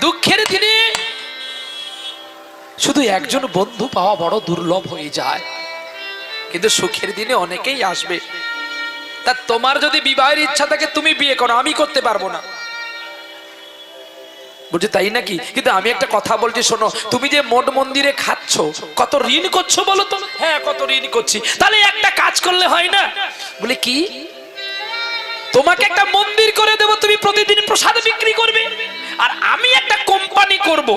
দুঃখের দিনে শুধু একজন বন্ধু পাওয়া বড় দুর্লভ হয়ে যায়, কিন্তু সুখের দিনে অনেকেই আসবে। তা তোমার যদি বিবাহের ইচ্ছা থাকে তুমি বিয়ে করো, আমি করতে পারবো না। বুঝে তাই নাকি? কিন্তু আমি একটা কথা বলছি শোনো, তুমি যে মঠ মন্দিরে খাচ্ছ, কত ঋণ করছো বলো তো? হ্যাঁ, কত ঋণ করছি। তাহলে একটা কাজ করলে হয় না? বলে কি? তোমাকে একটা মন্দির করে দেব, তুমি প্রতিদিন প্রসাদ বিক্রি করবে, আর আমি একটা কোম্পানি করব,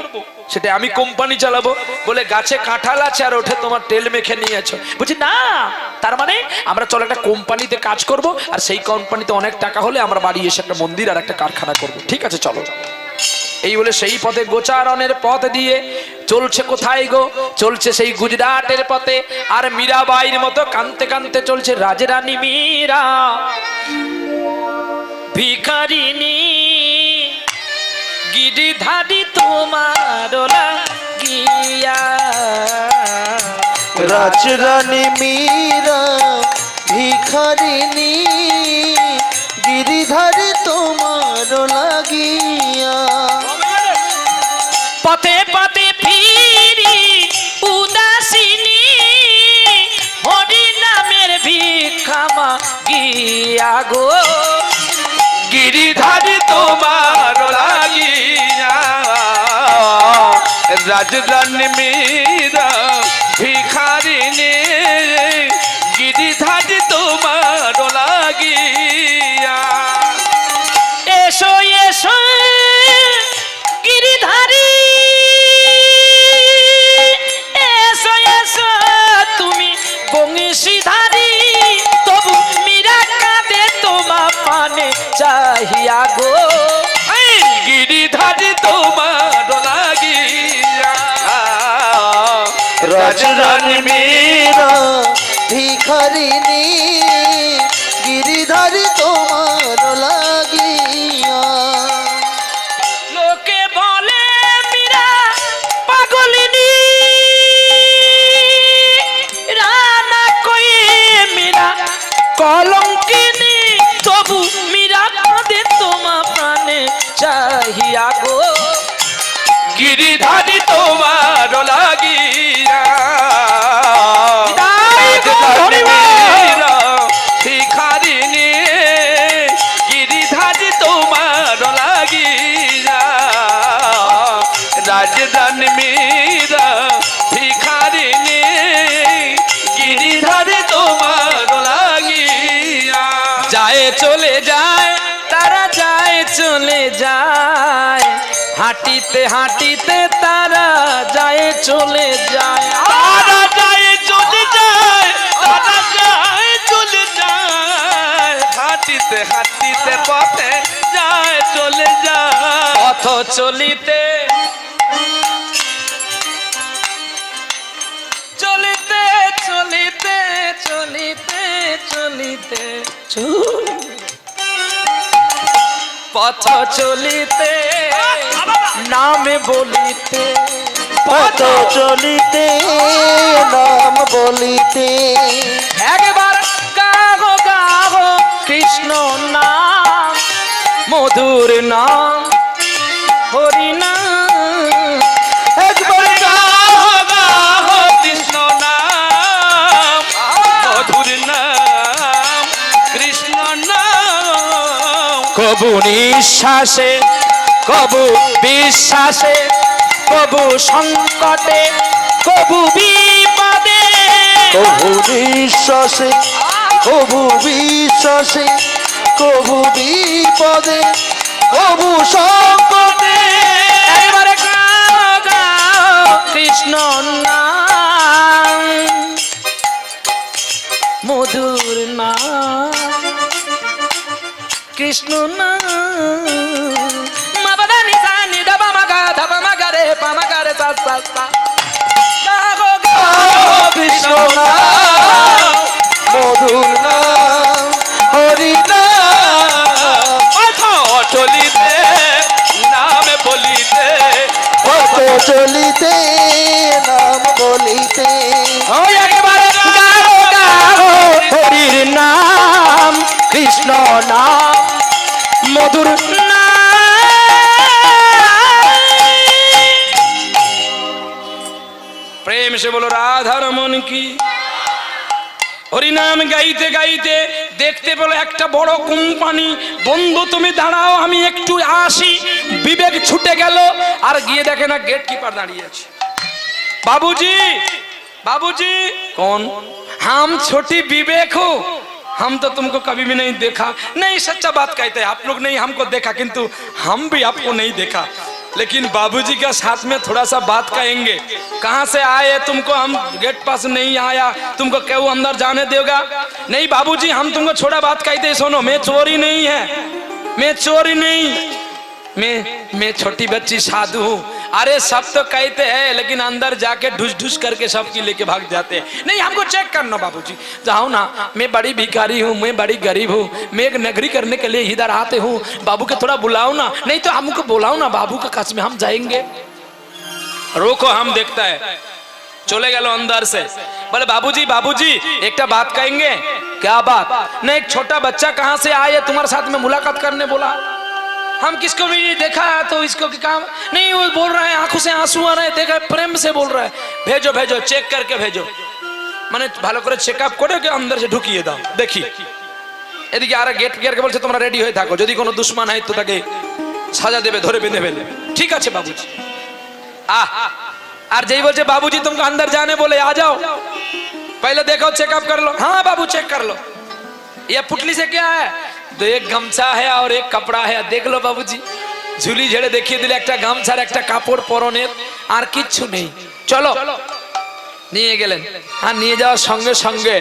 সেটা আমি কোম্পানি চালাবো। বলে গাছে কাঁঠাল আছে আর ওঠে তোমার তেল মেখে নিয়েছো। বলছি না, তার মানে আমরা চলো একটা কোম্পানিতে কাজ করব, আর সেই কোম্পানিতে অনেক টাকা হলে আমরা বাড়ি এসে একটা মন্দির আর একটা কারখানা করব। ঠিক আছে চলো। এই বলে সেই পথে গোচারণের পথ দিয়ে চলছে। কোথায় গো? চলছে সেই গুজরাটের পথে। আর মীরাবাইয়ের মতো কানতে কানতে চলছে রাজরানী মীরা। ভিখারিনী গিরিধারী তোমার লাগিয়া, রাজরানী মীরা ভিখারিনী গিরিধারী তোমার লাগিয়া, পথে পথে ফিরি উদাসিনী হরি নামের ভিক্ষা মাগিয়া গো। গিরিধারী তোমার লাগিয়া, রাজরানী মীরা ভিখারিনী গিরিধারী তোমার লাগিয়া। এসো এসো গিরিধারী, এসো এসো তুমি বংশীধারী, তবু মীরা কাঁদে তোমা পানে চাহিয়া গো। গিরিধারী তোমার লাগিয়া, রাজরানী মীরা ভিখারিনী গিরিধারী তোমার লাগিয়া। লোকে বলে মীরা পাগলিনী, রানা কয়ে মীরা কলঙ্কিনী, তবু মীরা কাঁদে তোমা প্রাণে চাহিয়া গো। গিরিধারী তোমার লাগিয়া, রাজরানী মীরা ভিখারিনী গিরিধারী তোমার লাগিয়া, রাজরানী মীরা ভিখারিনী গিরিধারী তোমার লাগিয়া। যায় চলে যায়, তারা যায় চলে যায়, হাঁটিতে হাঁটিতে তারা যায় চলে যায়। তারা যায় চলে যায়, তারা যায় চলে যায়, হাঁটিতে হাঁটিতে পথে যায় চলে যায়। পথ চলিতে চলিতে চলিতে চলিতে চলিতে পথ চলিতে নামে বলিতে, পথ চলিতে নাম বলিতে, একবার গাহো গাহো কৃষ্ণ নাম, মধুর নাম হরি নাম। একবার গাহো গাহো কৃষ্ণ নাম, মধুর নাম কৃষ্ণ নাম। কবু নিঃশ্বাসে কবু বিশ্বাসে, কবু সংকটে কবু বিপদে, কবু বিশ্বাসে কবু বিশ্বাসে, কবু বিপদে, কবু সংকটে, একবারে গাও গাও কৃষ্ণ নাম, মধুর নাম কৃষ্ণ নাম। মা বাদা নি সা নি ধা পা মা গা রে পা মা গা রে সা সা সা। গাও গাও কৃষ্ণ নাম, মধুর নাম, হরি নাম। পথ চলিতে নাম বলিতে, পথ চলিতে নাম বলিতে, ওই একবারে গাও গাও হরির নাম কৃষ্ণ নাম মধুর নাম। से बोलो राधा रमन की। হরিনাম গাইতে গাইতে দেখতে পেলো একটা বড় কোম্পানি। বন্ধু তুমি দাঁড়াও, আমি একটু আসি। বিবেক ছুটে গেল, আর গিয়ে দেখে না গেট কিপার দাঁড়িয়ে আছে। बाबूजी, बाबूजी। कौन? हम छोटी विवेक हो, हम तो तुमको कभी भी नहीं देखा। नहीं, सच्चा बात कहते हैं, आप लोग नहीं हमको देखा, किंतु हम भी आपको नहीं देखा। लेकिन बाबूजी के साथ में थोड़ा सा बात कहेंगे। कहाँ से आए तुमको? हम गेट पास नहीं आया, तुमको क्यों अंदर जाने देगा? नहीं बाबूजी, हम तुमको छोटा बात कहते, सुनो, मैं चोरी नहीं है, मैं चोरी नहीं, मैं छोटी बच्ची साधु हूँ। अरे सब तो कहते हैं, लेकिन अंदर जाके ढुस ढुस करके सबकी लेके भाग जाते हैं। नहीं, हमको चेक करना बाबूजी। जाओ ना, मैं बड़ी भिखारी हूँ, मैं बड़ी गरीब हूँ, मैं एक नगरी करने के लिए इधर आते हूँ। बाबू के थोड़ा बुलाओ ना। नहीं तो हमको बुलाओ ना, बाबू के कस में हम जाएंगे। रोको, हम देखता है। चले गए अंदर से, बोले बाबूजी, बाबूजी एक बात कहेंगे। क्या बात? नहीं, एक छोटा बच्चा कहाँ से आए तुम्हारे साथ में मुलाकात करने बोला। हम किसको भी नहीं देखा, तो इसको की काम नहीं। वो बोल रहा है, आंखों से आंसू आ रहे हैं, देखा प्रेम से बोल रहा है। भेजो भेजो, चेक करके भेजो। মানে ভালো করে চেকআপ করে কে अंदर से ঢুকিয়ে দাও, দেখি। এদিকে আর গেট গিয়ারকে বলছে তোমরা রেডি হয়ে থাকো, যদি কোনো দুশমন হয় তো তাকে সাজা দেবে, ধরে বেঁধে ফেলবে। ঠিক আছে বাবুজি। আর যেই বলছে बाबूजी तुमको अंदर जाने बोले, आ जाओ, पहले देखो चेकअप कर लो। हाँ बाबू, चेक कर लो। ये पुटली से क्या है? तो एक गमछा है और एक कपड़ा है, देख लो बाबूजी। झुली झेड़े देखिए दिले, একটা গামছার একটা কাপড় পরনের, আর কিচ্ছু নেই। চলো, নিয়ে গেলেন। আর নিয়ে যাওয়ার সঙ্গে সঙ্গে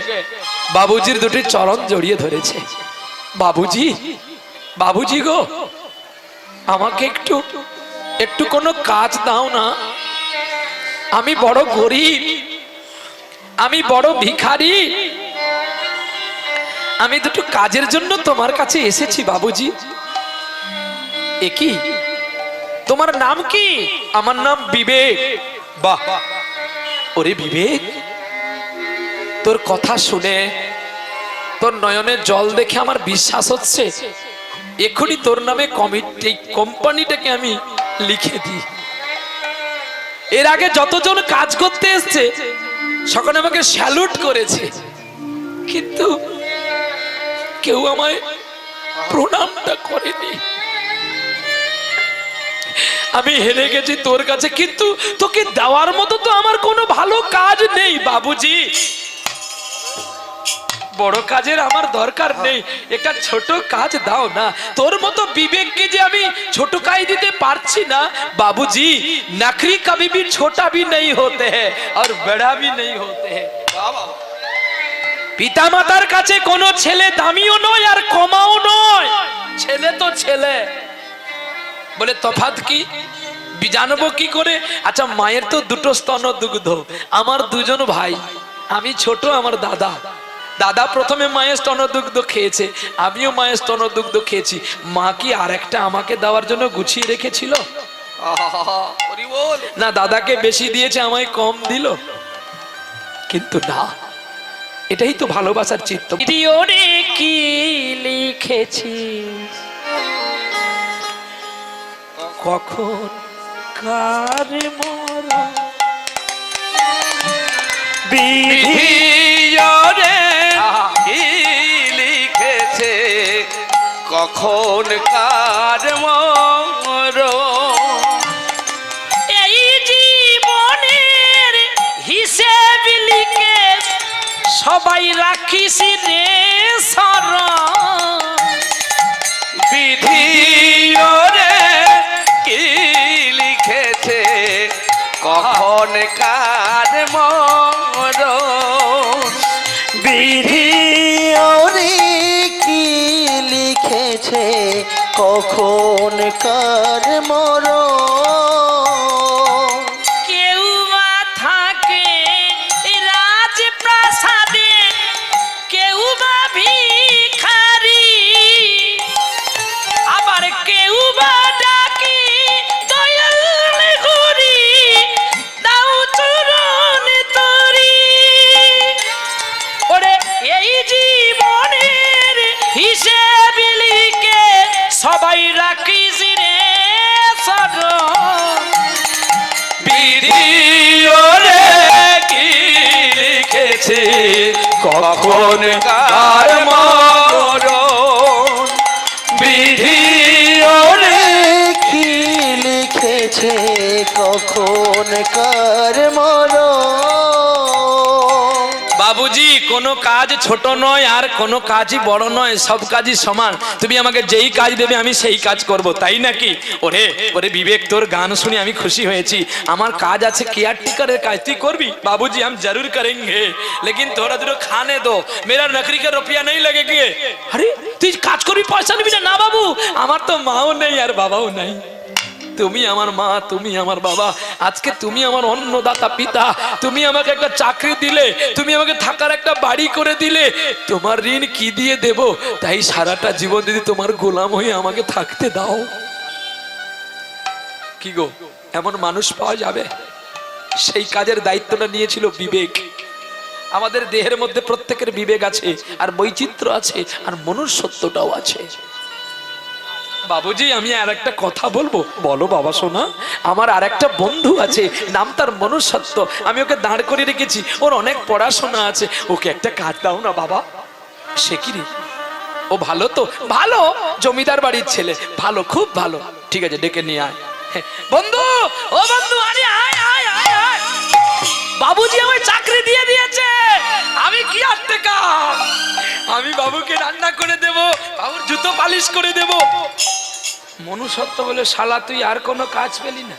বাবুজির দুটি চরণ জড়িয়ে ধরেছে। বাবুজি, বাবুজি গো, আমাকে একটু একটু কোনো কাজ দাও না, আমি বড় গরিব, আমি বড় ভিখারি, আমি দুটো কাজের জন্য তোমার কাছে এসেছি বাবুজি। এ কি, তোমার নাম কি? আমার নাম বিবেক। বাহ, ওরে বিবেক, তোর কথা শুনে, তোর নয়নের জল দেখে আমার বিশ্বাস হচ্ছে এখনই তোর নামে কোম্পানিটাকে আমি লিখে দিই। এর আগে যতজন কাজ করতে এসছে সকলে আমাকে স্যালুট করেছে, কিন্তু কেউ আমায় প্রণামটা করেনি। আমি হেরে গেছি তোর কাছে, কিন্তু তোকে দেওয়ার মতো তো আমার কোনো ভালো কাজ নেই বাবুজি। বড় কাজের আমার দরকার নেই, একটা ছোট কাজ দাও না। তোর মতো বিবেককে যে আমি ছোট কাজ দিতে পারছি না বাবুজি। नखरी कभी भी छोटा भी नहीं होते हैं और बड़ा भी नहीं होते हैं। পিতা মাতার কাছে কোনো ছেলে দামিও নয় আর কমাও নয়, ছেলে তো ছেলে। বলে তফাৎ কি জানবো কি করে? আচ্ছা, মায়ের তো দুটো স্তন দুগ্ধ, আমার দুজন ভাই, আমি ছোট, আমার দাদা, দাদা প্রথমে মায়ের স্তন দুগ্ধ খেয়েছে, আমিও মায়ের স্তন দুগ্ধ খেয়েছি। মা কি আর একটা আমাকে দেওয়ার জন্য গুছিয়ে রেখেছিল? না, দাদাকে বেশি দিয়েছে, আমায় কম দিল? কিন্তু না, এটাই তো ভালোবাসার চিত্ত। ভিডিওরে কি লিখেছি, কখন কার মরা, ভিডিওরে কি লিখেছে, কখন কার মরণ। এই জীবনের হিসেব লিখে সবাই রাখিস রে শরণ। ভিডিওরে কি লিখেছে, কখন কার মরণ। বিধিওরে কি লিখেছে, কখন কার মরণ। কেউ বা থাকে রাজপ্রাসাদে, কেউ বা ভিখারি, আবার কেউ বা ডাকি দয়াল হরি, দাও চরণ তরি। ওরে এই জীবনের হিসেব লিখে সবাই রাখিস রে শরণ। লিখেছে কখন কার মরণ বিধি ওরে কি লিখেছে কখন কার মরণ। বাবুজি কোনো কাজ ছোট নয় আর কোনো কাজই বড় নয়, সব কাজই সমান। তুমি আমাকে যেই কাজ দেবে আমি সেই কাজ করব, তাই নাকি? ওরে ওরে বিবেক, তোর গান শুনে আমি খুশি হয়েছি। আমার কাজ আছে কেয়ারটেকারের কাজ, তুই করবি? বাবুজি हम जरूर करेंगे, लेकिन थोड़ा दूर खाने दो, मेरा नौकरी का रुपया नहीं लगेगा। আরে তুই কাজ করবি পয়সা নিবি না? না বাবু, আমার তো মাও নেই আর বাবাও নাই, তুমি আমার মা, তুমি আমার বাবা। আজকে তুমি আমার অন্নদাতা পিতা, তুমি আমাকে একটা চাকরি দিলে, তুমি আমাকে থাকার একটা বাড়ি করে দিলে, তোমার ঋণ কি দিয়ে দেব? তাই সারাটা জীবন যদি তোমার গোলাম হয়ে আমাকে থাকতে দাও। কি গো, এমন মানুষ পাওয়া যাবে? সেই কাজের দায়িত্বটা নিয়েছিল বিবেক। আমাদের দেহের মধ্যে প্রত্যেকের বিবেক আছে, আর বৈচিত্র্য আছে, আর মনুষ্যত্বটাও আছে। বাবুজি আমি আর একটা কথা বলবো। বলো বাবা সোনা। আমার আর একটা বন্ধু আছে, নাম তার মনুষ্যত্ব। আমি ওকে দাঁড় করে রেখেছি, ওর অনেক পড়াশোনা আছে, ওকে একটা কাজ দাও না বাবা। সে কি রে, ও ভালো তো? ভালো, জমিদার বাড়ির ছেলে, ভালো, খুব ভালো। ঠিক আছে, ডেকে নিয়ে আয়। বন্ধু, ও বন্ধু, আরে আয় আয় আয় আয়। বাবুজি আমায় চাকরি দিয়ে দিয়েছে, আমি কি কেয়ারটেকার। আমি বাবুকে রান্না করে দেব, বাবুর জুতো পালিশ করে দেব। মনুষ্যত্ব বলে শালা তুই আর কোনো কাজ পেলি না,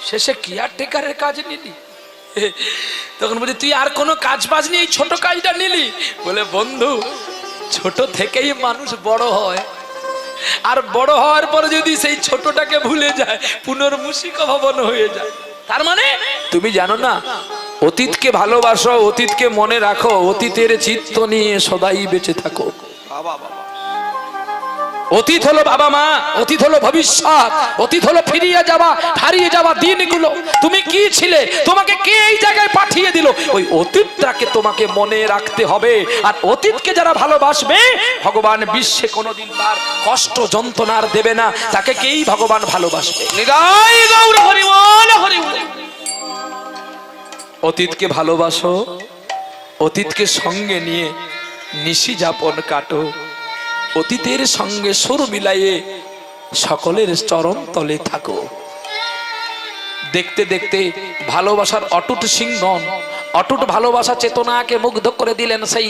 শেষে কেয়ারটেকারের কাজ নিলি। তখন বলছি তুই আর কোনো কাজ বাজ নিয়ে এই ছোট কাজটা নিলি। বলে বন্ধু, ছোট থেকেই মানুষ বড় হয়, আর বড় হওয়ার পরে যদি সেই ছোটটাকে ভুলে যায় পুনর্মূষিক ভবন হয়ে যায়। তার মানে তুমি জানো না, অতীতকে ভালোবাসো, অতীতকে মনে রাখো, অতীতের চিত্ত নিয়ে সদাই বেঁচে থাকো। অতীত হলো বাবা মা, অতীত হলো ভবিষ্যৎ, অতীত হলো ফিরিয়ে যাওয়া হারিয়ে যাওয়া দিনগুলো। তুমি কি ছিলে, তোমাকে কে এই জায়গায় পাঠিয়ে দিল, ওই অতীতটাকে তোমাকে মনে রাখতে হবে। আর অতীতকে যারা ভালোবাসবে, ভগবান বিশ্বে কোনোদিন তার কষ্ট যন্ত্রণার দেবে না, তাকে কেই ভগবান ভালোবাসবে। নিতাই গৌর হরি বল, হরি বল। অতীতকে ভালোবাসো, অতীতকে সঙ্গে নিয়ে নিশি যাপন কাটো, অতীতের সঙ্গে সুর মিলাইয়ে সকলের চরণ তলে থাকো। দেখতে দেখতে ভালোবাসার অটুট সিংহন, অটুট ভালোবাসা চেতনাকে মুগ্ধ করে দিলেন সেই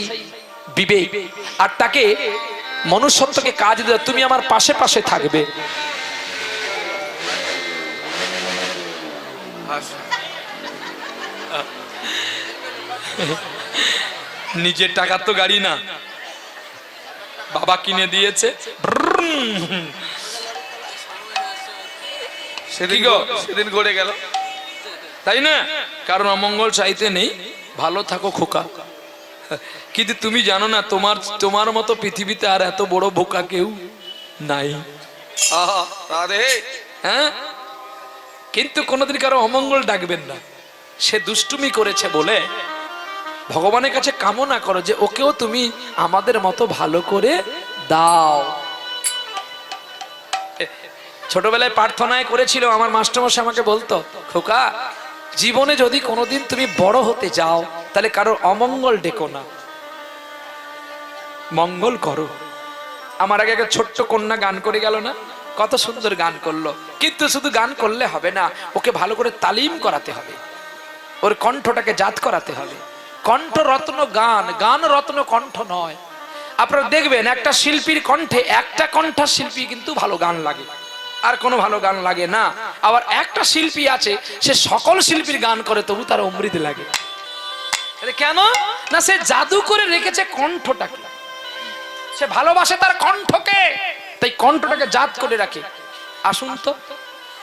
বিবেক। আর তাকে মনুষ্যত্বকে কাজ দিল, তুমি আমার পাশে পাশে থাকবে। নিজের টাকা তো গাড়ি না, বাবা কিনে দিয়েছে। সেদিন গড়ে গেল, তাই না? কারণ অমঙ্গল চাইতে নেই, ভালো থাকো খোকা। কিন্তু তুমি জানো না, তোমার মতো পৃথিবীতে আর এত বড় বোকা কেউ নাই। হ্যাঁ, কিন্তু কোনোদিন কারো অমঙ্গল ডাকবেন না। সে দুষ্টুমি করেছে বলে ভগবানের কাছে কামনা করো যে ওকেও তুমি আমাদের মতো ভালো করে দাও। ছোটবেলায় প্রার্থনায় করেছিল, আমার মাস্টারমশাই আমাকে বলতো, খোকা জীবনে যদি কোনোদিন তুমি বড় হতে যাও, তাহলে কারোর অমঙ্গল ডেকো না, মঙ্গল করো। আমার আগে একটা ছোট্ট কন্যা গান করে গেল না, কত সুন্দর গান করলো। কিন্তু শুধু গান করলে হবে না, ওকে ভালো করে তালিম করাতে হবে, ওর কণ্ঠটাকে জাত করাতে হবে। কণ্ঠ রত্ন গান, গান রত্ন কণ্ঠ নয়। আপনারা দেখবেন একটা শিল্পীর কণ্ঠে, একটা কণ্ঠা শিল্পী কিন্তু ভালো গান লাগে, আর কোনো ভালো গান লাগে না। আবার একটা শিল্পী আছে, সে সকল শিল্পীর গান করে, তবু তার অমৃত লাগে। কেন না, সে জাদু করে রেখেছে কণ্ঠটাকে, সে ভালোবাসে তার কণ্ঠকে, তাই কণ্ঠটাকে জাত করে রাখে। আসুন তো,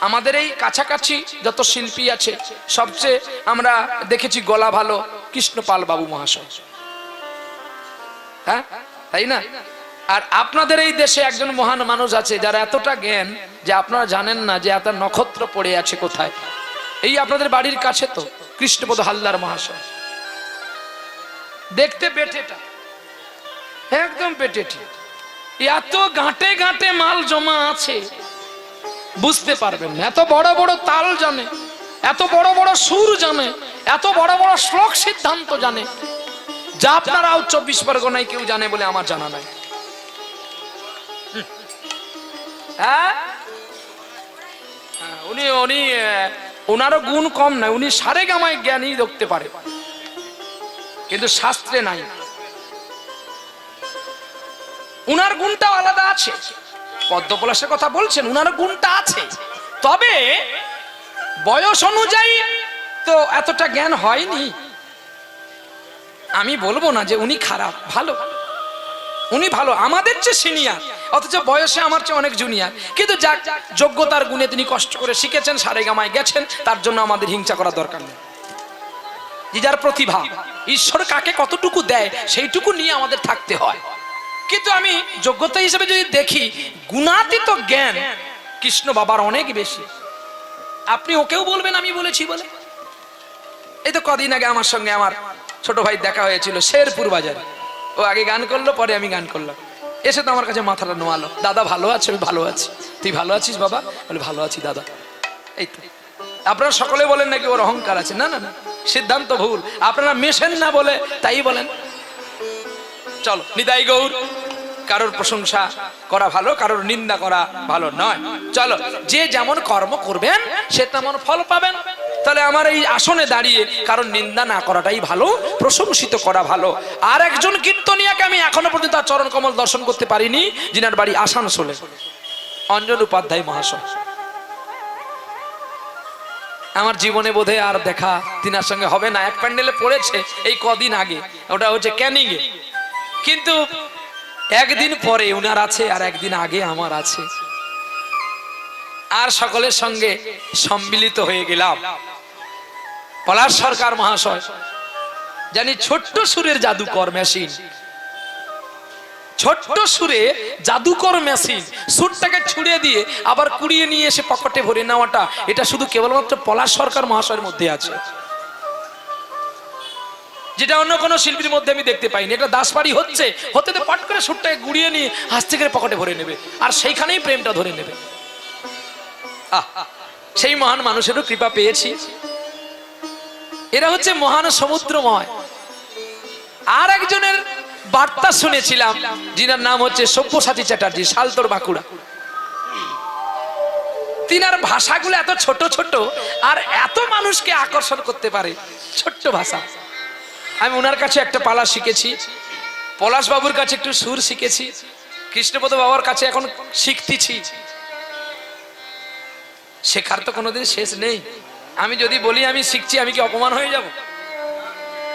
আমাদের এই কাছাকাছি যত শিল্পী আছে, সবচেয়ে আমরা দেখেছি গলা ভালো কৃষ্ণপাল বাবু মহাশয়, হ্যাঁ তাই না? আর আপনাদের এই দেশে একজন মহান মানুষ আছে যার এতটা জ্ঞান যে আপনারা জানেন না যে এত নক্ষত্র পড়ে আছে কোথায়। এই আপনাদের বাড়ির কাছে তো কৃষ্ণপদ হালদার মহাশয়, দেখতে বেটেটা, একদম বেটেটি, এত গাঁটে গাঁটে মাল জমা আছে বুঝতে পারবেন না। এত বড় বড় তাল জানে, এত বড় বড় সুর জানে, এত বড় বড় শ্লোক সিদ্ধান্ত জানে, যা আপনারাও 24 পরগনায় কেউ জানে বলে আমার জানা নাই। হ্যাঁ, উনি উনি ওনারও গুণ কম নাই, উনি সারেগামায় জ্ঞানী দেখতে পারে, কিন্তু শাস্ত্রে নাই। উনার গুণটাও আলাদা আছে। পদ্মপলাশের কথা বলছেন, উনার গুণটা আছে, তবে বয়স অনুযায়ী তো এতটা জ্ঞান হয়নি। আমি বলবো না যে উনি খারাপ, ভালো, উনি ভালো, আমাদের চেয়ে সিনিয়র, অথচ বয়সে আমার চেয়ে অনেক জুনিয়র, কিন্তু যাক যোগ্যতার গুণে তিনি কষ্ট করে শিখেছেন, সারেগামায় গেছেন, তার জন্য আমাদের হিংসা করার দরকার নেই। যে যার প্রতিভা, ঈশ্বর কাকে কতটুকু দেয় সেইটুকু নিয়ে আমাদের থাকতে হয়। কিন্তু আমি যোগ্যতা হিসেবে যদি দেখি, গুণাতীত জ্ঞান কৃষ্ণ বাবার অনেক বেশি। আপনি ওকেও বলবেন আমি বলেছি বলে। এই তো কদিন আগে আমার সঙ্গে আমার ছোট ভাই দেখা হয়েছিল শেরপুর বাজারে। ও আগে গান করলো, পরে আমি গান করলাম। এসে তো আমার কাছে মাথাটা নোয়ালো, দাদা ভালো আছে? আমি ভালো আছি। তুই ভালো আছিস বাবা? বলে ভালো আছি দাদা। এই তো আপনারা সকলে বলেন নাকি ওর অহংকার আছে। না না না, সিদ্ধান্ত ভুল। আপনারা মেশেন না বলে তাই বলেন। চলো, নিতাই গৌর। কারোর প্রশংসা করা ভালো, কারোর নিন্দা করা ভালো নয়। চলো, যে যেমন কর্ম করবেন সে তেমন ফল পাবেন। তাহলে আমার এই আসনে দাঁড়িয়ে কারোর নিন্দা না করাটাই ভালো, প্রশংসিত করা ভালো। আর একজন কীর্তনিয়াকে আমি এখনো পর্যন্ত তার চরণ কমল দর্শন করতে পারিনি, যিনার বাড়ি আসানসোলে, অঞ্জন উপাধ্যায় মহাশয়। আমার জীবনে বোধহয় আর দেখা তিনার সঙ্গে হবে না। এক প্যান্ডেলে পড়েছে এই কদিন আগে, ওটা হচ্ছে ক্যানিংয়ে, কিন্তু একদিন পরে উনার আছে আর একদিন আগে আমার আছে। আর সকলের সঙ্গে সম্মিলিত হয়ে গেলাম। পলাশ সরকার মহাশয় জানি ছোট্ট সুরের জাদুকর মেশিন, ছোট্ট সুরে জাদুকর মেশিন। সুরটাকে ছুড়ে দিয়ে আবার কুড়িয়ে নিয়ে এসে পকেটে ভরে নেওয়াটা, এটা শুধু কেবলমাত্র পলাশ সরকার মহাশয়ের মধ্যে আছে, যেটা অন্য কোনো শিল্পীর মধ্যে আমি দেখতে পাইনি। এটা দাসবাড়ি হচ্ছে, হতে তো পট করে সুরটাকে গুড়িয়ে নিয়ে হাসতে করে পকেটে ভরে নেবে, আর সেইখানেই প্রেমটা ধরে নেবে। সেই মহান মানুষেরও কৃপা পেয়েছি। এরা হচ্ছে মহান সমুদ্রময়। আর একজনের বার্তা শুনেছিলাম, যিনার নাম হচ্ছে সব্যসাচী চ্যাটার্জি, শালতোর বাঁকুড়া। তিনার ভাষাগুলো এত ছোট ছোট আর এত মানুষকে আকর্ষণ করতে পারে, ছোট্ট ভাষা। আমি ওনার কাছে একটা পালা শিখেছি, পলাশ বাবুর কাছে একটু সুর শিখেছি, কৃষ্ণপদ বাবার কাছে এখন শিখতেছি। শেখার তো কোনোদিন শেষ নেই। আমি যদি বলি আমি শিখছি, আমি কি অপমান হয়ে যাব?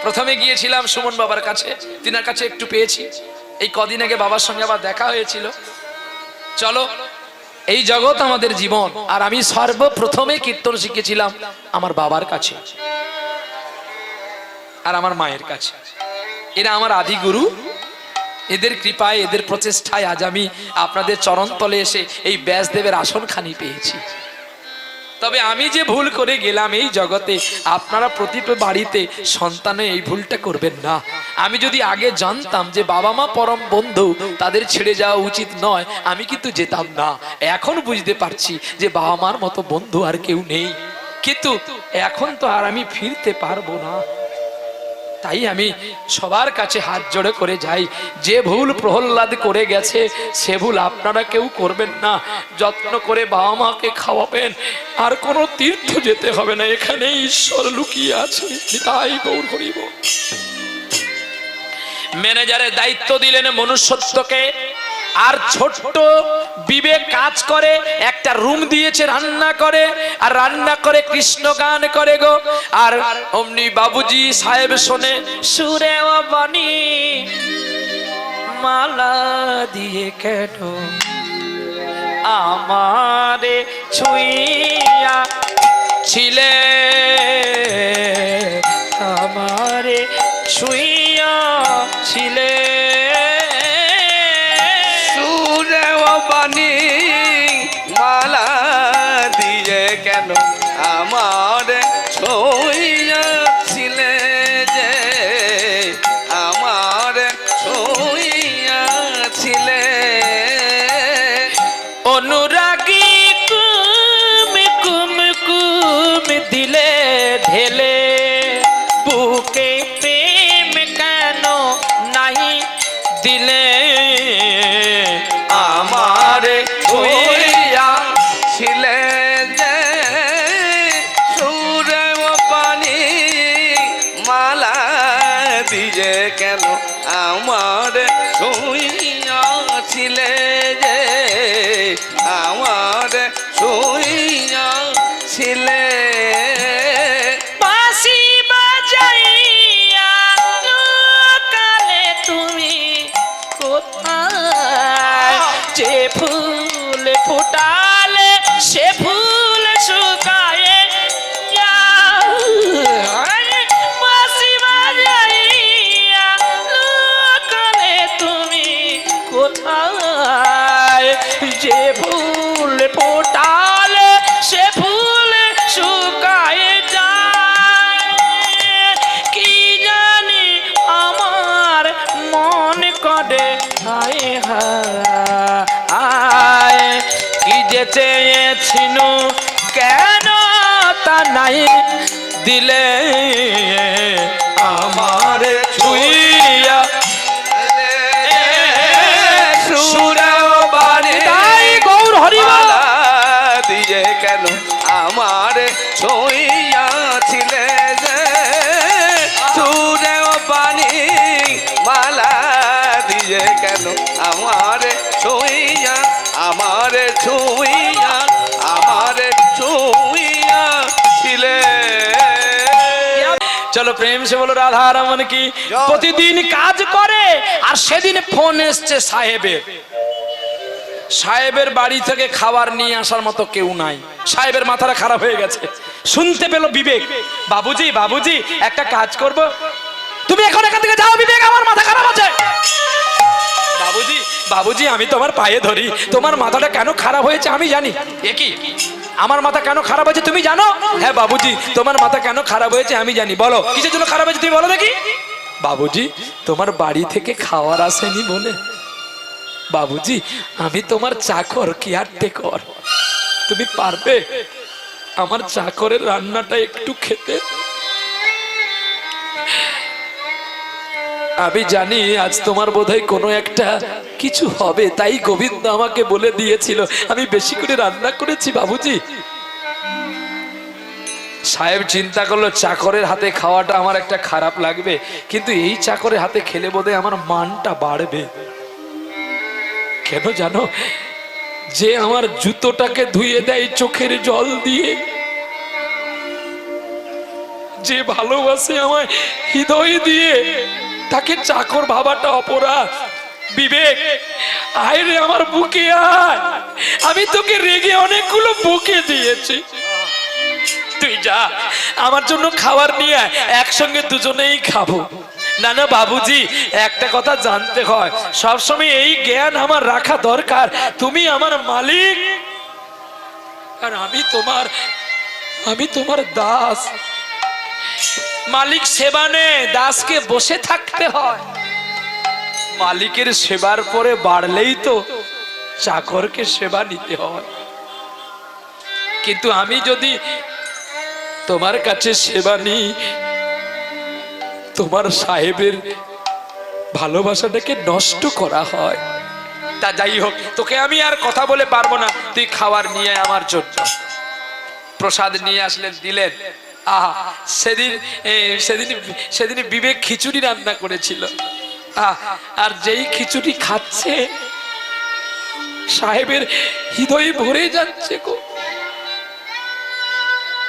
প্রথমে গিয়েছিলাম সুমন বাবার কাছে, তিনার কাছে একটু পেয়েছি। এই কদিন আগে বাবার সঙ্গে আবার দেখা হয়েছিল। চলো, এই জগৎ আমাদের জীবন। আর আমি সর্বপ্রথমে কীর্তন শিখেছিলাম আমার বাবার কাছে আর আমার মায়ের কাছে। এরা আমার আদি গুরু। এদের কৃপায়, এদের প্রচেষ্টায় আজ আমি আপনাদের চরণতলে এসে এই ব্যাসদেবের আসনখানি পেয়েছি। তবে আমি যে ভুল করে গেলাম এই জগতে, আপনারা প্রতিটা বাড়িতে সন্তানে এই ভুলটা করবেন না। আমি যদি আগে জানতাম যে বাবা মা পরম বন্ধু, তাদের ছেড়ে যাওয়া উচিত নয়, আমি কিন্তু যেতাম না। এখন বুঝতে পারছি যে বাবা মার মতো বন্ধু আর কেউ নেই, কিন্তু এখন তো আর আমি ফিরতে পারবো না। তাই আমি সবার কাছে হাত জোড়ে করে যাই, যে ভুল প্রহ্লাদ করে গেছে সে ভুল আপনারা কেউ করবেন না। যত্ন করে বাবা মাকে খাওয়াবেন, আর কোনো তীর্থ যেতে হবে না, এখানে ঈশ্বর লুকিয়ে আছে। তাই গৌর হরিব। ম্যানেজারের দায়িত্ব দিলেন মনুষ্যত্বকে, আর ছোট্ট বিবেক কাজ করে, একটা রুম দিয়েছে রান্না করে, আর রান্না করে কৃষ্ণ গান করে গো। আর অমনি বাবুজি সাহেব শোনে, সুরে ও বাণী মালা দিয়ে কেন আমারে ছুঁইয়া ছিলে, আমারে ছুঁইয়া ছিলে, মালা দিয়ে কেন আমার ছুঁইয়াছিলে, যে আমার ছুঁইয়াছিলে। অনুরাগী কুম কুম কুম দিলে কেন আমার শুইয়াছিলে যে আমার শুইয়াছিলে বাঁশি বাজাইয়া কালে তুমি কোথায়? যে ফুল ফোটালে সে ফুল শুকায়ে যায়। বাঁশি বাজাইয়া কালে তুমি কোথায়? যে ফুল ফোটালে সে ফুল শুকায়ে যায়। কি জানি আমার মন করে হায় হায়, কি যে চেয়েছিল কেন তা নাই দিলে আমার ছুঁইয়া সুরেও বাড়ি তাই গৌর হরিবল। মালা দিয়ে কেন আমার ছুঁইয়াছিলে যে সুরেও বাণী মালা দিয়ে কেন আমার ছুঁইয়া আমার ছুঁইয়া আমার ছুঁইয়াছিলে। চলো প্রেম সে বলো রাধা রমন কি। প্রতিদিন কাজ করে আর সেদিন ফোন এসছে সাহেবের। সাহেবের বাড়ি থেকে খাবার নিয়ে আসার মতো কেউ নাই। সাহেবের মাথাটা খারাপ হয়ে গেছে। শুনতে পেল বিবেক, বাবুজি বাবুজি একটা কাজ করব, তুমি এখন এখান থেকে যাও বিবেক, আমার মাথা খারাপ আছে। বাবুজি বাবুজি আমি তোমার পায়ে ধরি, তোমার মাথাটা কেন খারাপ হয়েছে আমি জানি। এ কি আমার মাথা কেন খারাপ হয়েছে তুমি জানো? হ্যাঁ বাবুজি তোমার মাথা কেন খারাপ হয়েছে আমি জানি। বলো কিসের জন্য খারাপ হয়েছে তুমি বলো দেখি। বাবুজি তোমার বাড়ি থেকে খাবার আসেনি বলে। বাবুজি আমি তোমার চাকর, কেয়ারটেকর, তুমি পারবে আমার চাকরের রান্নাটা একটু খেতে? আমি জানি আজ তোমার বোধহয় কোনো একটা কিছু হবে, তাই গোবিন্দ আমাকে বলে দিয়েছিল আমি বেশি করে রান্না করেছি। বাবুজি সাহেব চিন্তা করলো চাকরের হাতে খাওয়াটা আমার একটা খারাপ লাগবে, কিন্তু এই চাকরের হাতে খেলে বোধহয় আমার মানটা বাড়বে। কেন জানো? যে আমার জুতোটাকে ধুয়ে দেয় চোখের জল দিয়ে, যে ভালোবাসে আমায় হৃদয় দিয়ে, তাকে চাকর ভাবাটা অপরাধ। বিবেক আয় রে আমার বুকে আয়, আমি তোকে রেগে অনেকগুলো বুকে দিয়েছি, তুই যা আমার জন্য খাবার নিয়ে আয়, একসঙ্গে দুজনেই খাবো। না না বাবুজি একটা কথা জানতে হয়, সবসময় এই জ্ঞান আমার রাখা দরকার, তুমি আমার মালিক আর আমি তোমার দাস। মালিক সেবা নে, দাসকে বসে থাকতে হয়। মালিকের সেবার পরে বাড়লেই তো চাকরকে সেবা নিতে হয়। কিন্তু আমি যদি তোমার কাছে সেবা নিই, তোমার সাহেবের ভালোবাসাটাকে নষ্ট করা হয়। তা যাই হোক, তোকে আমি আর কথা বলে পারবো না, তুই খাবার নিয়ে আমার জন্য। প্রসাদ নিয়ে আসলেন, দিলেন। আহা সেদিন বিবেক খিচুড়ি রান্না করেছিল। আর যেই খিচুড়ি খাচ্ছে সাহেবের হৃদয়ে ভরে যাচ্ছে গো।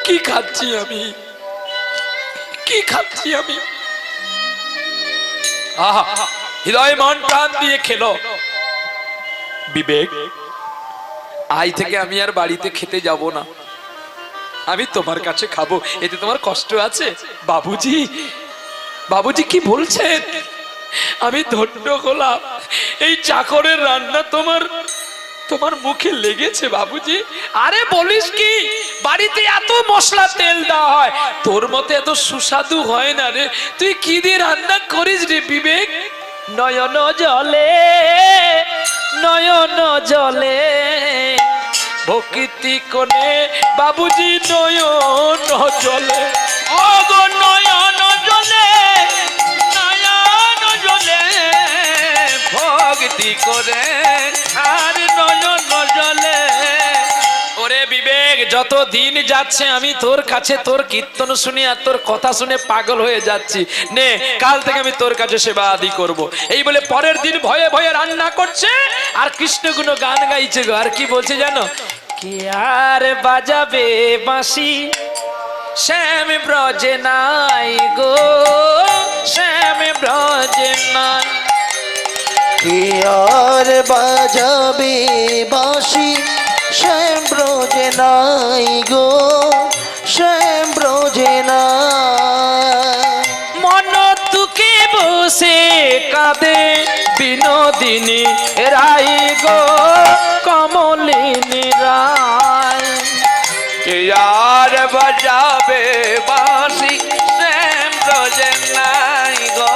কি খাচ্ছি আমি, কি খাচ্ছি আমি? আহা হৃদয় মন প্রাণ দিয়ে খেলো। বিবেক আজ থেকে আমি আর বাড়িতে খেতে যাব না, আমি তোমার কাছে খাবো, এতে তোমার কষ্ট আছে? বাবুজি বাবুজি কি বলছেন? আমি ধন্য হলাম, এই চাকরের রান্না তোমার মুখে লেগেছে বাবুজি। আরে বলিস কি, বাড়িতে এত মশলা তেল দেওয়া হয়, তোর মতে এত সুস্বাদু হয় না রে। তুই কি দিয়ে রান্না করিস রে বিবেক? নয়ন জলে নয়ন জলে ভক্তি কোনে বাবুজি নয়ন জলে। ও গো নয়ন জলে নয়ন জলে ভক্তি করে আর নয়ন জলে। ওরে বিবেক বিবেক, যত দিন যাচ্ছে আমি তোর কাছে তোর কীর্তন শুনে আর তোর কথা শুনে পাগল হয়ে যাচ্ছি। নে, কাল থেকে আমি তোর কাছে সেবা আদি করব। এই বলে পরের দিন ভয়ে ভয়ে রান্না করছে আর কৃষ্ণগুণ গান গাইছে গো। আর কি বলছে জানো? কে আর বাজাবে বাঁশি শ্যাম ব্রজে নাই গো, শ্যাম ব্রজে নাই। কে আর বাজাবে বাঁশি শ্যাম ব্রজে নাই গো, শ্যাম ব্রজে নাই। মন দুঃখে বসে কাঁদে বিনোদিনী রাই গো, কমলিনী রায়। কে আর বাজাবে বাঁশি শ্যাম ব্রজে নাই গো,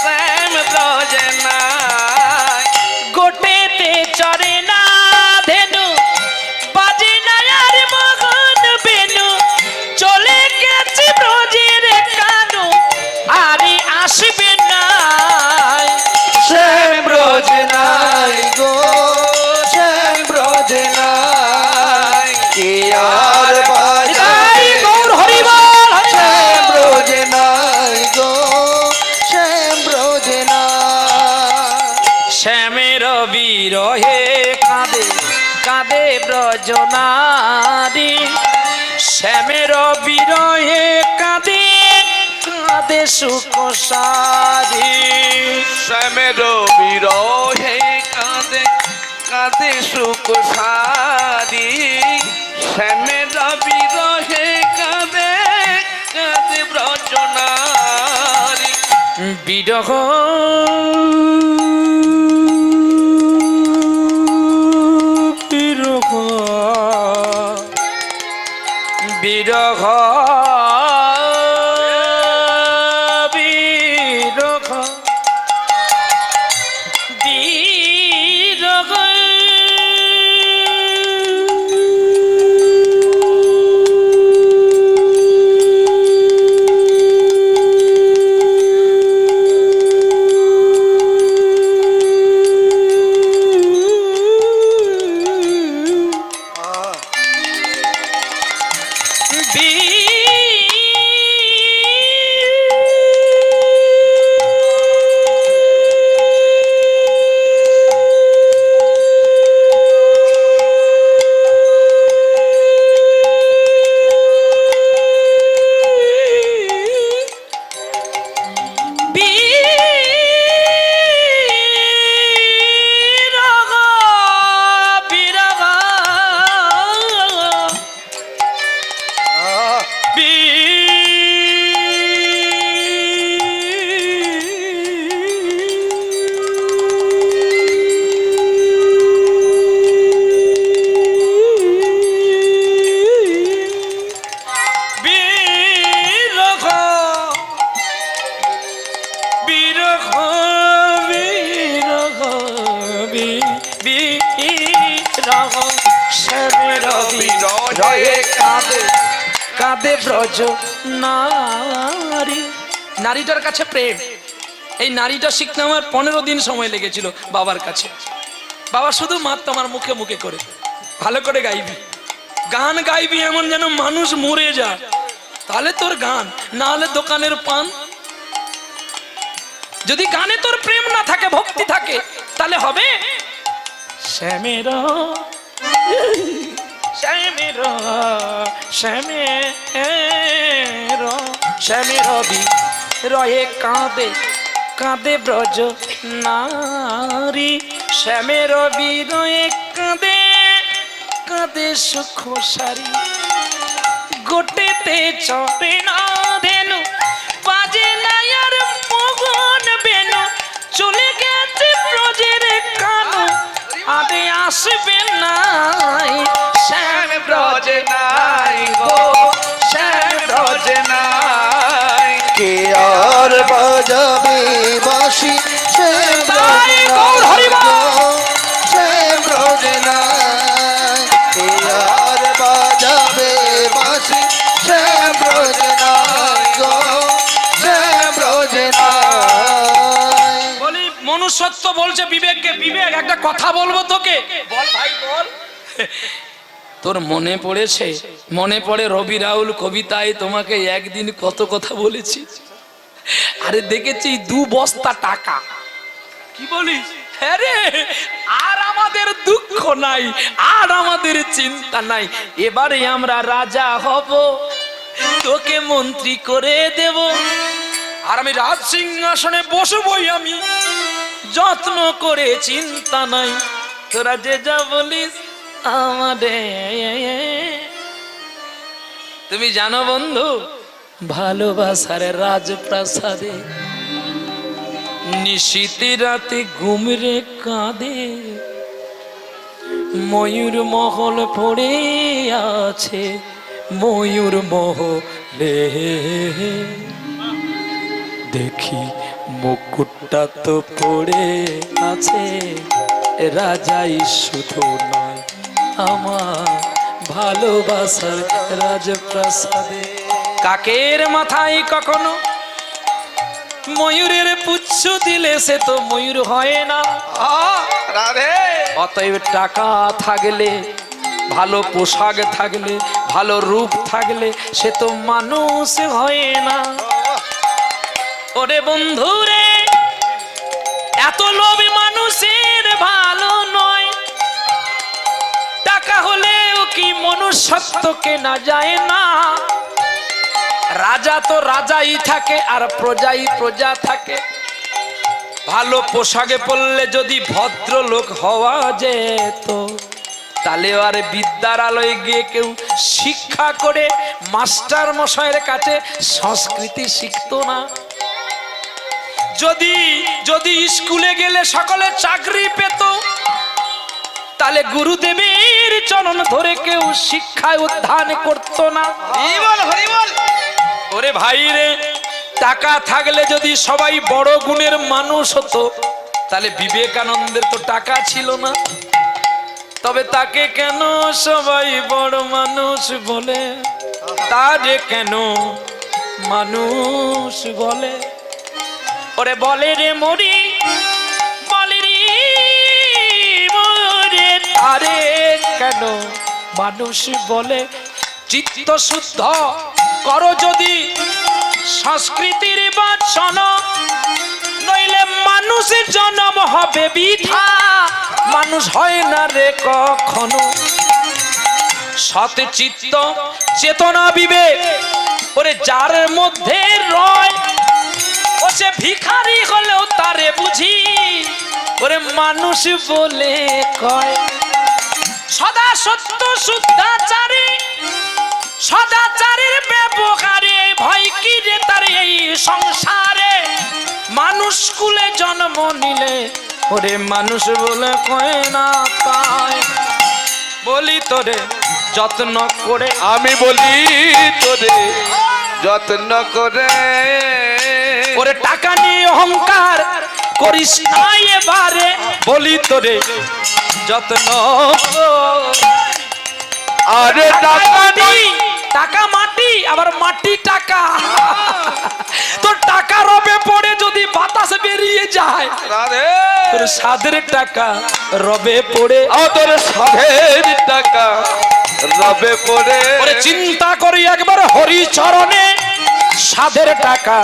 শ্যাম ব্রজে নাই। গোটেতে চরে না ধেনু, বাজে না আর মগন বেনু, চলে গেছে ব্রজের কানু, আরে আসবে না। শ্যাম ব্রজে নাই গো, শ্যাম ব্রজে নাই। কে আর বাজাবে গৌর হরি বল, শ্যাম ব্রজে নাই গো, শ্যাম ব্রজে নাই। শ্যামের বিরহে কাঁদে কাঁদে ব্রজনারী, শ্যামের বিরহে কাঁদে কাঁদে সুখসারী। শ্যামের বিরহে কাঁদে কাঁদে সুখ সারি, শ্যামের বিরহে কাঁদে কাঁদে ব্রজনারী। বিরহ বিরহ বিরহ বিরহ বিরহ কাঁদে ব্রজ নারী। নারীটার কাছে প্রেম, এই নারীটা শিখতে আমার 15 দিন সময় লেগেছিল বাবার কাছে। বাবা শুধু মাত্র আমার মুখে মুখে করে, ভালো করে গাইবি, গান গাইবি এমন যেন মানুষ মরে যায়, তাহলে তোর গান, না হলে দোকানের পান। যদি গানে তোর প্রেম না থাকে, ভক্তি থাকে, তাহলে হবে। শ্যামের শ্যামের শ্যামের শ্যামের বিরহে কাঁদে কাঁদে ব্রজ নারী, শ্যামের বিরহে কাঁদে কাঁদে সুখ সারি। গোটেতে চড়ে না ধেনু, বাজে না আর মগন বেনু, চলে গেছে ব্রজের কানু, আরে আসবে নাই। শ্যাম ব্রজে নাই গো, শ্যাম ব্রজে নাই। কে আর বাজাবে বাঁশি শ্যাম ব্রজে নাই গো, শ্যাম ব্রজে নাই। কে আর বাজাবে বাঁশি শ্যাম ব্রজে নাই গো, শ্যাম ব্রজে নাই। বলি মনুষ্যত্ব বলছে বিবেককে, বিবেক একটা কথা বলবো তোকে। বল ভাই বল। তোর মনে পড়েছে? মনে পড়ে রবি রাহুল কবিতায় তোমাকে একদিন কত কথা বলেছি? আরে দেখেছি 2 বস্তা টাকা। কি বলিস? হ্যাঁ রে, আর আমাদের দুঃখ নাই, আর আমাদের চিন্তা নাই। এবারে আমরা রাজা হব, তোকে মন্ত্রী করে দেব, আর আমি রাজ সিংহাসনে বসবই আমি, যত্ন করে, চিন্তা নাই। তোরা যে যা বলিস আমাদের। তুমি জানো বন্ধু, ভালোবাসার রাজপ্রাসাদে নিশীতে রাতে ঘুমরে কাঁদে, ময়ূর মহল পড়ে আছে, ময়ূর মহলে দেখি মুকুটটা তো পড়ে আছে, রাজাই শুধু নয় আমার ভালোবাসার রাজপ্রাসাদে। কাকের মাথায় কখনো ময়ূরের পুচ্ছ দিলে সে তো ময়ূর হয় না। রাধে অতএব টাকা থাকলে, ভালো পোশাক থাকলে, ভালো রূপ থাকলে সে তো মানুষ হয় না। ওরে বন্ধু রে, এত লোভ মানুষের ভালো নয়। টাকা হলেও কি মনুষ্যত্ব কেনা যায় না? রাজা তো রাজাই থাকে, আর প্রজাই প্রজা থাকে। ভালো পোশাকে পরলে যদি ভদ্রলোক হওয়া যেত, তাহলে আর বিদ্যার আলোয় গিয়ে কেউ শিক্ষা করে মাস্টার মশাইয়ের কাছে সংস্কৃতি শিখতো না। যদি যদি স্কুলে গেলে সকলে চাকরি পেত, তাহলে গুরুদেবের চরণ ধরে কেউ শিক্ষায় উদ্ধান করতো না। ওরে ভাই রে, টাকা থাকলে যদি সবাই বড় গুণের মানুষ হতো, তাহলে বিবেকানন্দের তো টাকা ছিল না। তবে তাকে কেন সবাই বড় মানুষ বলে? তারে কেন মানুষ বলে? ওরে বলে রে মরি, বলে রে মরে, তারে কেন মানুষ বলে? চিত্ত শুদ্ধ করো যদি সংস্কৃতির বাচন, নইলে মানুষের জন্ম হবে বৃথা, মানুষ হয় না রে কখনো। সৎ চিত্ত চেতনা বিবেক ওরে যার মধ্যে রয়, ও সে ভিখারি হলেও তারে বুঝি ওরে মানুষ বলে কয়। সদা সত্য শুদ্ধাচারী, সদাচারের ব্যবহারে ভয় কি রে তার এই সংসারে? মানুষ কুলে জন্ম নিলে ওরে মানুষ বলে কয় না। তাই বলি তোরে যত্ন করে, আমি বলি তোরে যত্ন করে, ওরে টাকা নিয়ে অহংকার করিস না এবারে। বলি তোরে যত্ন, আরে টাকা নেই, টাকা মাটি, আবার মাটি টাকা। তোর টাকা রবে পড়ে যদি বাতাস বেরিয়ে যায়, রাধে তোর সাদের টাকা রবে পড়ে, তোর সাধের টাকা রবে পড়ে। ওরে চিন্তা করি একবার হরি চরণে, সাদের টাকা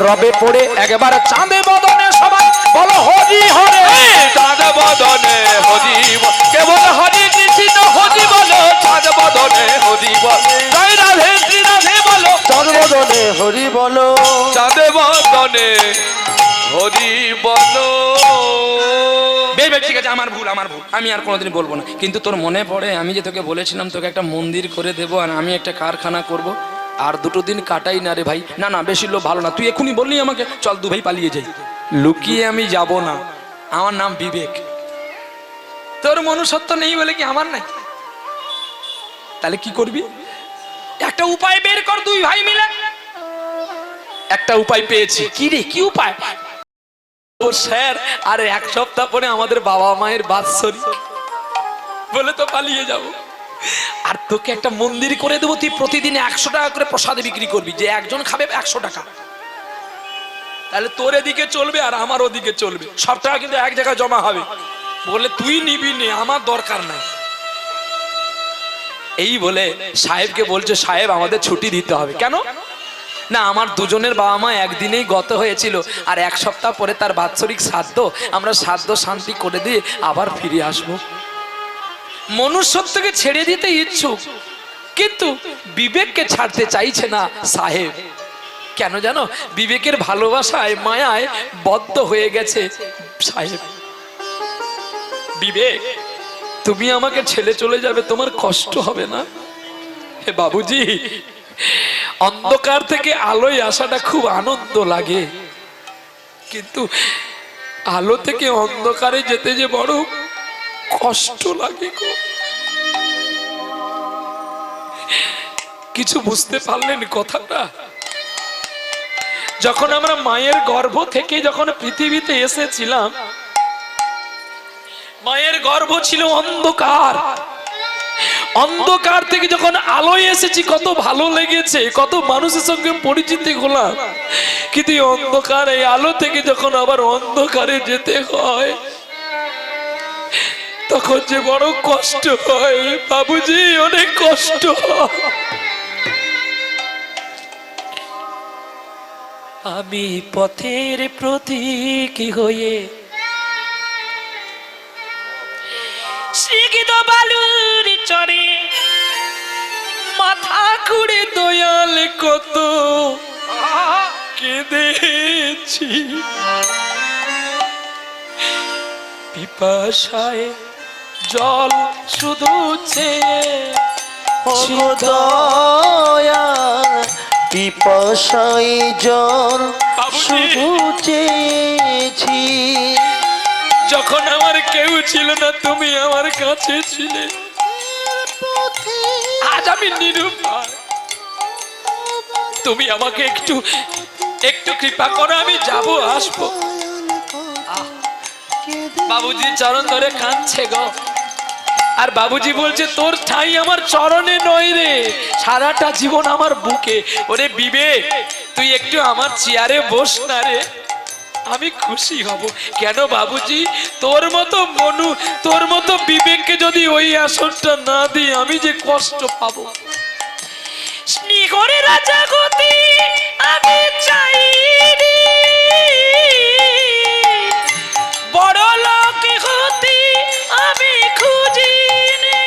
রবে পড়ে একবার চাঁদে বদনে। সবাই বলো হরি হরে, চাঁদ বদনে হরি বল, কেবল হরি কৃষ্ণ হরি বলো, চাঁদ বদনে হরি বল, জয় রাধে শ্রী রাধে বলো, চাঁদ বদনে হরি বলো, চাঁদ বদনে হরি বলো। বেশ বেশ ঠিক আছে, আমার ভুল, আমার ভুল, আমি আর কোনোদিন বলবো না। কিন্তু তোর মনে পড়ে আমি যে তোকে বলেছিলাম তোকে একটা মন্দির করে দেবো আর আমি একটা কারখানা করব, আর 2 দিন কাটাই না রে ভাই। না না, বেশি লোক ভালো না। তুই এখনই বললি আমাকে চল 2 ভাই পালিয়ে যাই, লুকিয়ে আমি যাব না। আমার নাম বিবেক। তোর মনুষ্যত্ব নেই বলে কি আমার নাই? তাহলে কি করবি? একটা উপায় বের কর, 2 ভাই মিলে। একটা উপায় পেয়েছি। কি রে, কি উপায়? ও স্যার, আরে 1 সপ্তাহ পরে আমাদের বাবা মায়ের বাৎসরিক, বলে তো পালিয়ে যাব। আর তোকে একটা মন্দির করে দেবো, তুই প্রতিদিন 100 টাকা করে প্রসাদ বিক্রি করবি, যে একজন খাবে 100 টাকা। তাহলে তোর এদিকে চলবে আর আমার ওদিকে চলবে, সব টাকা কিন্তু এক জায়গায় জমা হবে। বলে তুই নিবি নে, আমার দরকার নাই। এই বলে সাহেবকে বলছে, সাহেব আমাদের ছুটি দিতে হবে। কেন? না, আমার দুজনের বাবা মা একদিনেই গত হয়েছিল, আর এক সপ্তাহ পরে তার বাৎসরিক শ্রাদ্ধ, আমরা শ্রাদ্ধ শান্তি করে দিয়ে আবার ফিরে আসবো। মনুষ্যত্বকে ছেড়ে দিতে ইচ্ছুক, কিন্তু বিবেককে ছাড়তে চাইছে না সাহেব। কেন জানো? বিবেকের ভালোবাসায় মায়ায় বদ্ধ হয়ে গেছে সাহেব। বিবেক, তুমি আমাকে ছেড়ে চলে যাবে, তোমার কষ্ট হবে না? হে বাবুজি, অন্ধকার থেকে আলোয় আসাটা খুব আনন্দ লাগে, কিন্তু আলো থেকে অন্ধকারে যেতে যে বড় কষ্ট লাগে গো। কিছু বুঝতে পারলেন কথাটা? যখন আমরা মায়ের গর্ভ থেকে যখন পৃথিবীতে এসেছিলাম, মায়ের গর্ভ ছিল অন্ধকার। অন্ধকার থেকে যখন আলোয় এসেছি কত ভালো লেগেছে, কত মানুষের সঙ্গে পরিচিত হলাম, কিন্তু এই অন্ধকার, এই আলো থেকে যখন আবার অন্ধকারে যেতে হয় তখন যে বড় কষ্ট হয় বাবুজি, অনেক কষ্ট হয়। আমি পথের প্রতীকী হয়ে শিখিত বালুর চরে মাথা কুড়ে দয়াল কত কেঁদেছি, পিপাসায় জল শুধু চেয়েছি, দয়াল পিপাসায় জল শুধু চেয়েছি। যখন আমার কেউ ছিল না তুমি আমার কাছে ছিলে, আজ আমি নিরুপায়। তুমি আমাকে একটু একটু কৃপা করো, আমি যাব আসবো। বাবুজি চরণ ধরে কাঁদছে গো, আর বাবুজি বলছে তোর ঠাই আমার চরণে নয় রে, সারাটা জীবন আমার বুকে। ওরে বিবেক, তুই একটু আমার চেয়ারে বস না রে, আমি খুশি হব। কেন বাবুজি? তোর মতো মনু, তোর মতো বিবেককে যদি ওই আসনটা না দিই আমি যে কষ্ট পাবো। স্নিগ্ধের রাজা গতি আমি চাই রে, বড় লোক হতে আমি খুঁজি নে,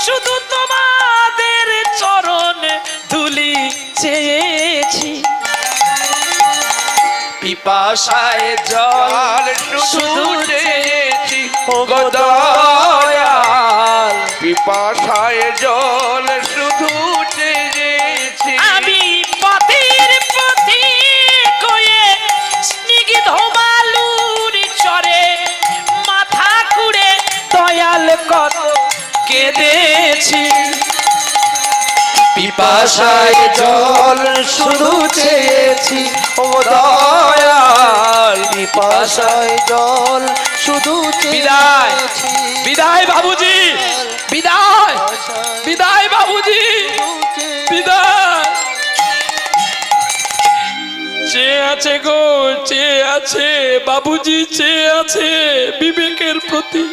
শুধু তোমাদের চরণে ধুলি চেয়েছি, পিপাসায় জল শুধু চেয়েছি গো দয়াল, পিপাসায় জল শুধু চেয়েছি। আমি পথের পথিক হয়ে স্নিগ্ধ বালুর চরে মাথা কুড়ে দয়াল কত কেঁদেছি, পিপাসায় জল শুধু চেয়েছি ও দয়াল, পিপাসায় জল শুধু বিদায়, চেয়েছি। বিদায় বাবুজি, বিদায়, বিদায় বাবুজি, বিদায়। চেয়ে আছে গো, চেয়ে আছে বাবুজি, চেয়ে আছে বিবেকের প্রতি।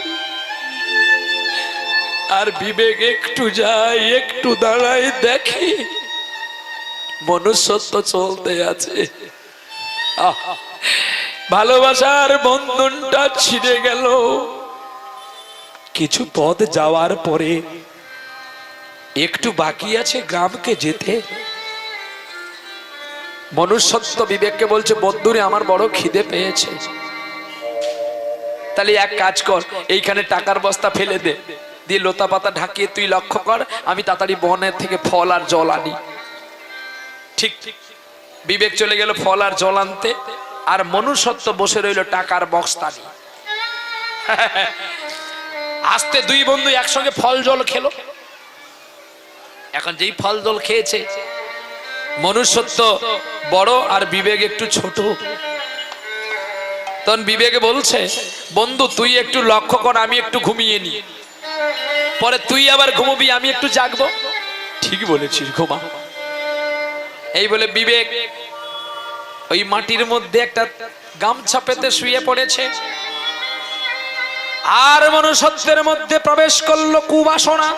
আর বিবেক একটু যায়, একটু দাঁড়ায়, দেখি মনুষ্যত্ব চলতে আছে। ভালোবাসার বন্ধনটা ছিঁড়ে গেল। কিছু পথ যাওয়ার পরে একটু বাকি আছে গ্রামকে যেতে। মনুষ্যত্ব বিবেককে বলছে, বন্ধুরে আমার বড় খিদে পেয়েছে, তাহলে এক কাজ কর, এইখানে টাকার বস্তা ফেলে দে, দিয়ে লতা পাতা ঢাকিয়ে তুই লক্ষ্য কর, আমি তাড়াতাড়ি বনের থেকে ফল আর জল আনি। ঠিক বিবেক চলে গেল ফল আর জল আনতে, আর মনুষ্যত্ব বসে রইল টাকার বস্তা নিয়ে। আস্তে দুই বন্ধু একসঙ্গে ফল জল খেলো। এখন যেই ফল জল খেয়েছে, মনুষ্যত্ব বড় আর বিবেক একটু ছোট। তখন বিবেকে বলছে, বন্ধু তুই একটু লক্ষ্য কর, আমি একটু ঘুমিয়ে নি, পরে তুই আবার ঘুমবি, আমি একটু জাগবো। ঠিক বলেছিস, ঘুমা। এই বলে বিবেক ওই মাটির মধ্যে একটা গামছা পেতে শুয়ে পড়েছে। আর মনুষ্যত্বের মধ্যে প্রবেশ করলো কুবাসনা।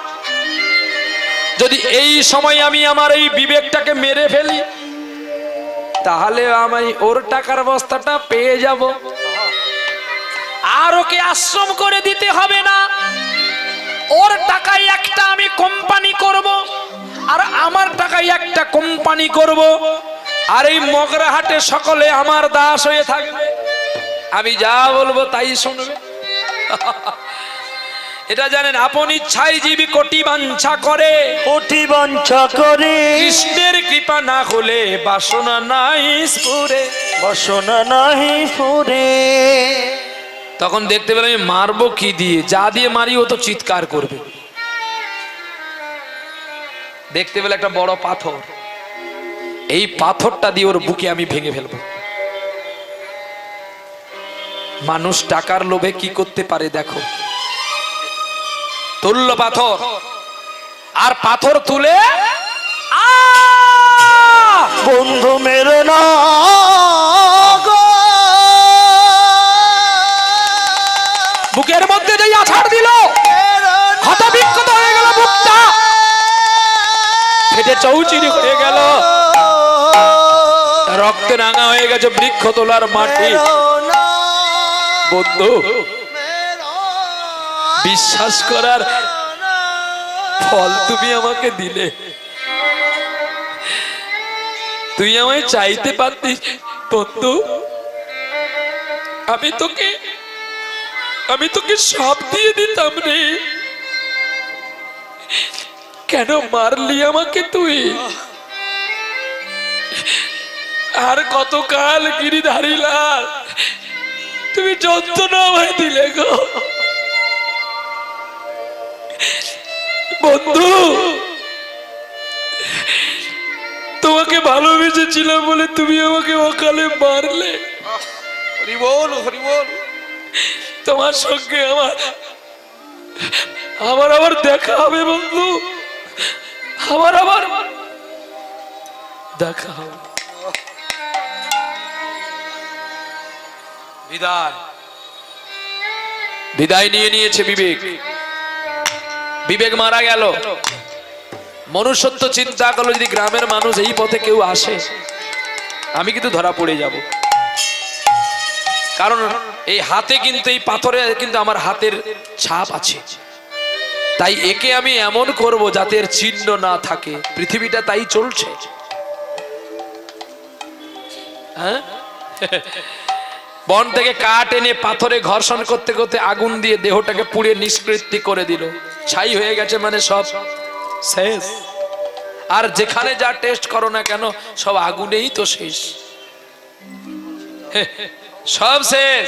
যদি এই সময় আমি আমার এই বিবেকটাকে মেরে ফেলি, তাহলে আমি ওর টাকার বস্তাটা পেয়ে যাব, আর ওকে আশ্রম করে দিতে হবে না। ওর টাকায় একটা আমি কোম্পানি করব, আর আমার টাকায় একটা কোম্পানি করব, আর এই মগরাহাটে সকলে আমার দাস হয়ে থাকবে, আমি যা বলবো তাই শুনবে। এটা জানেন, আপন ইচ্ছায় জীবী কোটি বাঞ্ছা করে, কোটি বাঞ্ছা করে, কৃষ্ণের কৃপা না হলে বাসনা নাই স্ফুরে। বাসনা নাহি ফুরে। তখন দেখতে পেলাম আমি মারবো কি দিয়ে, যা দিয়ে মারি ও তো চিৎকার করবে। দেখতে পেলে একটা বড় পাথর, এই পাথরটা দিয়ে ওর বুকে আমি ভেঙে ফেলবো। মানুষ টাকার লোভে কি করতে পারে দেখো, তুললো পাথর, আর পাথর তুলে বন্ধু মেরে না গো, বুকের মধ্যে যেই আছাড় দিল, ক্ষত বিক্ষত হয়ে গেল, বুকটা ফেটে চৌচিরি হয়ে গেল, রক্তে রাঙা হয়ে গেছে বৃক্ষ তোলার মাটি। বন্ধু, বিশ্বাস করার ফল তুমি আমাকে দিলে। তুই আমায় চাইতে পারতিস বন্ধু, আমি তোকে সব দিয়ে দিতাম রে। কেন মারলি আমাকে তুই? আর কতকাল গিরিধারী লাল তুমি যন্ত্রণা আমায় দিলে গো বন্ধু। তোমাকে ভালোবেসেছিলাম বলে তুমি আমাকে অকালে মারলে। হরি বল, হরি বল। তোমার সঙ্গে আমার আবার দেখা হবে বন্ধু, আমার আবার দেখা হবে। বিদায় নিয়ে নিয়েছে বিবেক। বিবেক মারা গেল। মনুষ্যত্ব চিন্তা করলো, যদি গ্রামের মানুষ এই পথে কেউ আসে, আমি কিন্তু ধরা পড়ে যাব। কারণ এই হাতে কিন্তু, এই পাথরে কিন্তু আমার হাতের ছাপ আছে। তাই একে আমি এমন করব যাতে এর চিহ্ন না থাকে। পৃথিবীটা তাই চলছে। হ্যাঁ, বন থেকে কাঠ এনে পাথরে ঘর্ষণ করতে করতে আগুন দিয়ে দেহটাকে পুড়ে নিষ্কৃতি করে দিল। ছাই হয়ে গেছে, মানে সব শেষ। আর যেখানে যা টেস্ট করো না কেন, সব আগুনেই তো শেষ, সব শেষ।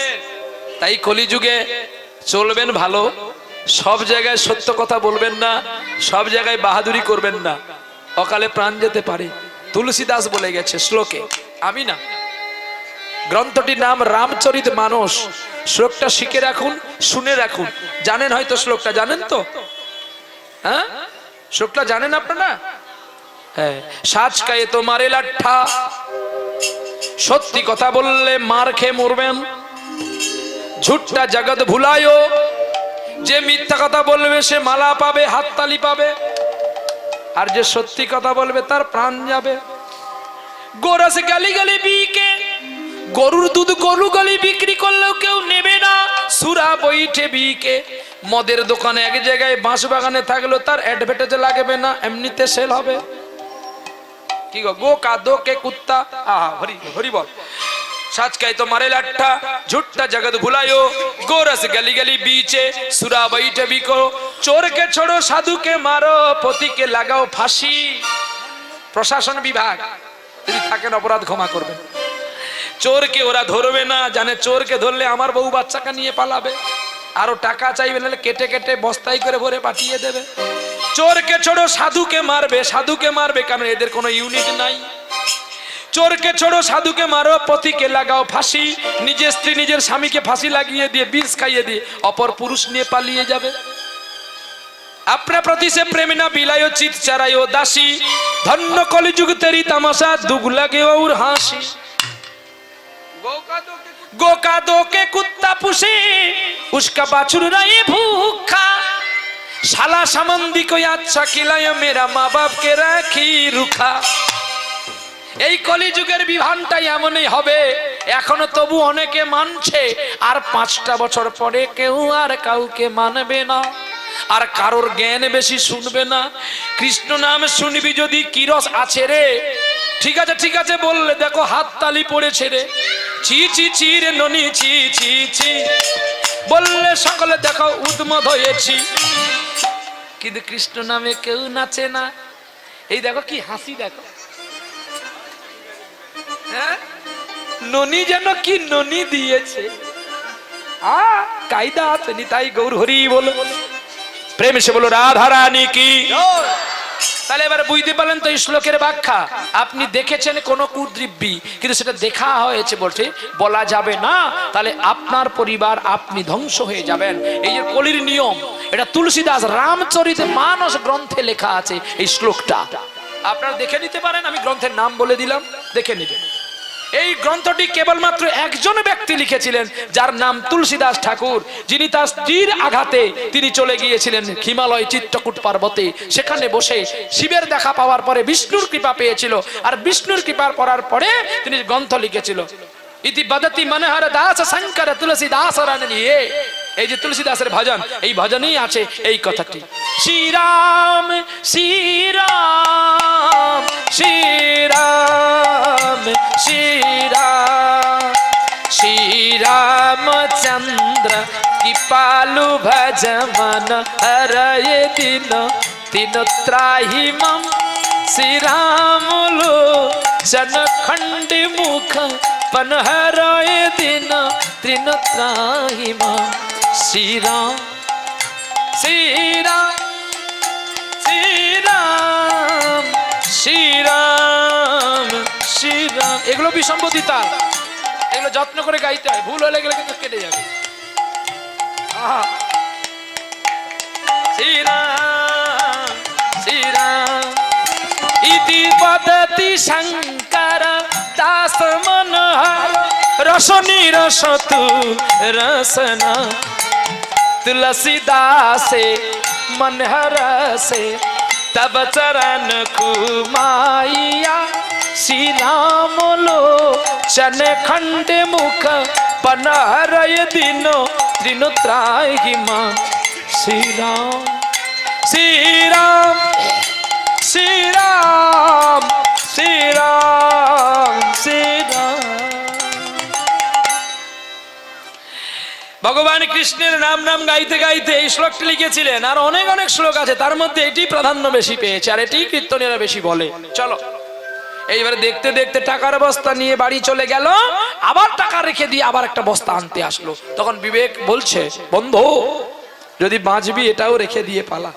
তাই কলিযুগে চলবেন ভালো, সব জায়গায় সত্য কথা বলবেন না, সব জায়গায় বাহাদুরি করবেন না, অকালে প্রাণ যেতে পারে। তুলসীদাস বলে গেছে শ্লোকে, আমি না। গ্রন্থটির নাম রামচরিত মানস। শ্লোকটা শিখে রাখুন, শুনে রাখুন। জানেন হয়তো শ্লোকটা, জানেন তো? হ্যাঁ, শ্লোকটা জানেন আপনারা? হ্যাঁ, সাজ কায়ে তো মারে লাঠা, সত্যি কথা বললে মার খেয়ে মরবেন। ঝুটটা জগৎ ভুলায়ো, যে মিথ্যা কথা বলবে সে মালা পাবে, হাততালি পাবে, আর যে সত্যি কথা বলবে তার প্রাণ যাবে। গোরস গালি গালি বিকে, গরুর দুধ গরু গালি বিক্রি করলেও কেউ নেবে না। সুরা বইঠে বিকে, মদের দোকানে এক জায়গায় বাঁশ বাগানে থাকলেও তার অ্যাডভার্টাইজ লাগবে না, এমনিতে সেল হবে। কি গো, গো কা দো কে কুত্তা, আহা হরি হরি বল। সাজ কাই তো মারে লাঠা, ঝুটটা জগৎ ভুলায়ো, গোরস গলি গলি बीचे सुरा बैठे बिको। चोर के छोड़ो, साधु के मारो, पति के लागाओ फांसी। প্রশাসন বিভাগ যদি থাকেন অপরাধ ক্ষমা করবেন। চোরকে ওরা ধরবে না, জানে চোরকে ধরলে আমার বউ বাচ্চাকে নিয়ে পালাবে, আরো টাকা চাইবে, নাহলে কেটে কেটে বস্তায় করে ভরে পাঠিয়ে দেবে। চোরকে ছোড়ো, সাধুকে মারবে, সাধুকে মারবে কারণ এদের কোনো ইউনিট নাই। চোরকে ছোড়ো, সাধুকে মারো, পতিকে লাগাও ফাঁসি। নিজের স্ত্রী নিজের স্বামীকে ফাঁসি লাগিয়ে দিয়ে, বিষ খাইয়ে দিয়ে অপর পুরুষ নিয়ে পালিয়ে যাবে। अपने प्रति से प्रेम ना बिलायो, चित चरायो दासी। धन्य कलिजुग तेरी तमाशा, दुग लगे और हांसी। गोका दो के कुत्ता पुसे उसका बाछुर रहे भूखा শালা সামন্দি কই আচ্ছা কিলায় মেরা মা বাপকে রাখি রুখা। এই কলিযুগের বিধানটাই এমনই হবে। এখনো তবু অনেকে মানছে, আর 5টা বছর পরে কেউ আর কাউকে মানবে না, আর কারোর জ্ঞান বেশি শুনবে না। কৃষ্ণ নাম শুনবি যদি কি রস আছে রে, ঠিক আছে ঠিক আছে বললে দেখো হাততালি পড়েছে রে, ছি ছি ছি রে ননি ছি ছি ছি বললে সকলে দেখো উদ্মত হয়েছি। কিন্তু কৃষ্ণ নামে কেউ নাচে না। এই দেখো কি হাসি দেখো, হ্যাঁ ননি যেন কি ননি দিয়েছে, কায়দা আছে নি, তাই গৌর হরি বলো, প্রেম সে বলো রাধা রানী কি। তাহলে এবার বুঝতে পারলেন তো এই শ্লোকের ব্যাখ্যা। আপনি দেখেছেন কোন কুদ্রিব্বি, কিন্তু সেটা দেখা হয়েছে বলছে বলা যাবে না, তাহলে আপনার পরিবার আপনি ধ্বংস হয়ে যাবেন। এই যে কলির নিয়ম, এটা তুলসীদাস রামচরিত মানস গ্রন্থে লেখা আছে এই শ্লোকটা, আপনারা দেখে নিতে পারেন। আমি গ্রন্থের নাম বলে দিলাম, দেখে নিবেন। এই গ্রন্থটি কেবলমাত্র একজন ব্যক্তি লিখেছিলেন, যার নাম তুলসীদাস ঠাকুর, যিনি তার স্ত্রীর আঘাতে তিনি চলে গিয়েছিলেন হিমালয় চিত্রকূট পর্বতে। সেখানে বসে শিবের দেখা পাওয়ার পরে বিষ্ণুর কৃপা পেয়েছিল, আর বিষ্ণুর কৃপা পড়ার পরে তিনি গ্রন্থ লিখেছিল। ইতি বদতি মনোহর দাস শঙ্কর তুলসীদাস নিয়ে, এই যে তুলসীদাসের ভজন, এই ভজনেই আছে এই কথাটি। শ্রীরাম শ্রীরাম শ্রীরাম শ্রীরাম শ্রীরামচন্দ্র কৃপালু ভজ মন হরয় দিন তিন ত্রাহি মম শ্রীরামুলো জনখণ্ড মুখ পনহরয় দিন ত্রিন ত্রাহি মম শ্রীরাম শ্রীরাম শ্রীরাম শ্রীরাম শ্রীরাম। এগুলো বিসম্বতি তাল, এগুলো যত্ন করে গাইতে হয়, ভুল হলে গেলে কিন্তু কেটে যাবে। শ্রীরাম শ্রীরাম ইতি পদতি শঙ্কর দাস মনোহর রসনি রসতু রসনা तुलसीदासे मन हरसे तब चरण कुमाइया श्री राम लो चन खंड मुख पनहरय दिनो त्रिन त्राहि मां श्री राम श्री राम श्री राम श्री राम श्री राम। ভগবান কৃষ্ণের নাম নাম গাইতে গাইতে এই শ্লোকটি লিখেছিলেন। আর অনেক অনেক শ্লোক আছে, তার মধ্যে এটি প্রাধান্য বেশি পেয়েছে, আর এটি কীর্তনীয়রা বেশি বলে। চলো এইবারে দেখতে দেখতে টাকার বস্তা নিয়ে বাড়ি চলে গেল, আবার টাকা রেখে দিয়ে আবার একটা বস্তা আনতে আসলো। তখন বিবেক বলছে, বন্ধু যদি বাঁচবি এটাও রেখে দিয়ে পালা।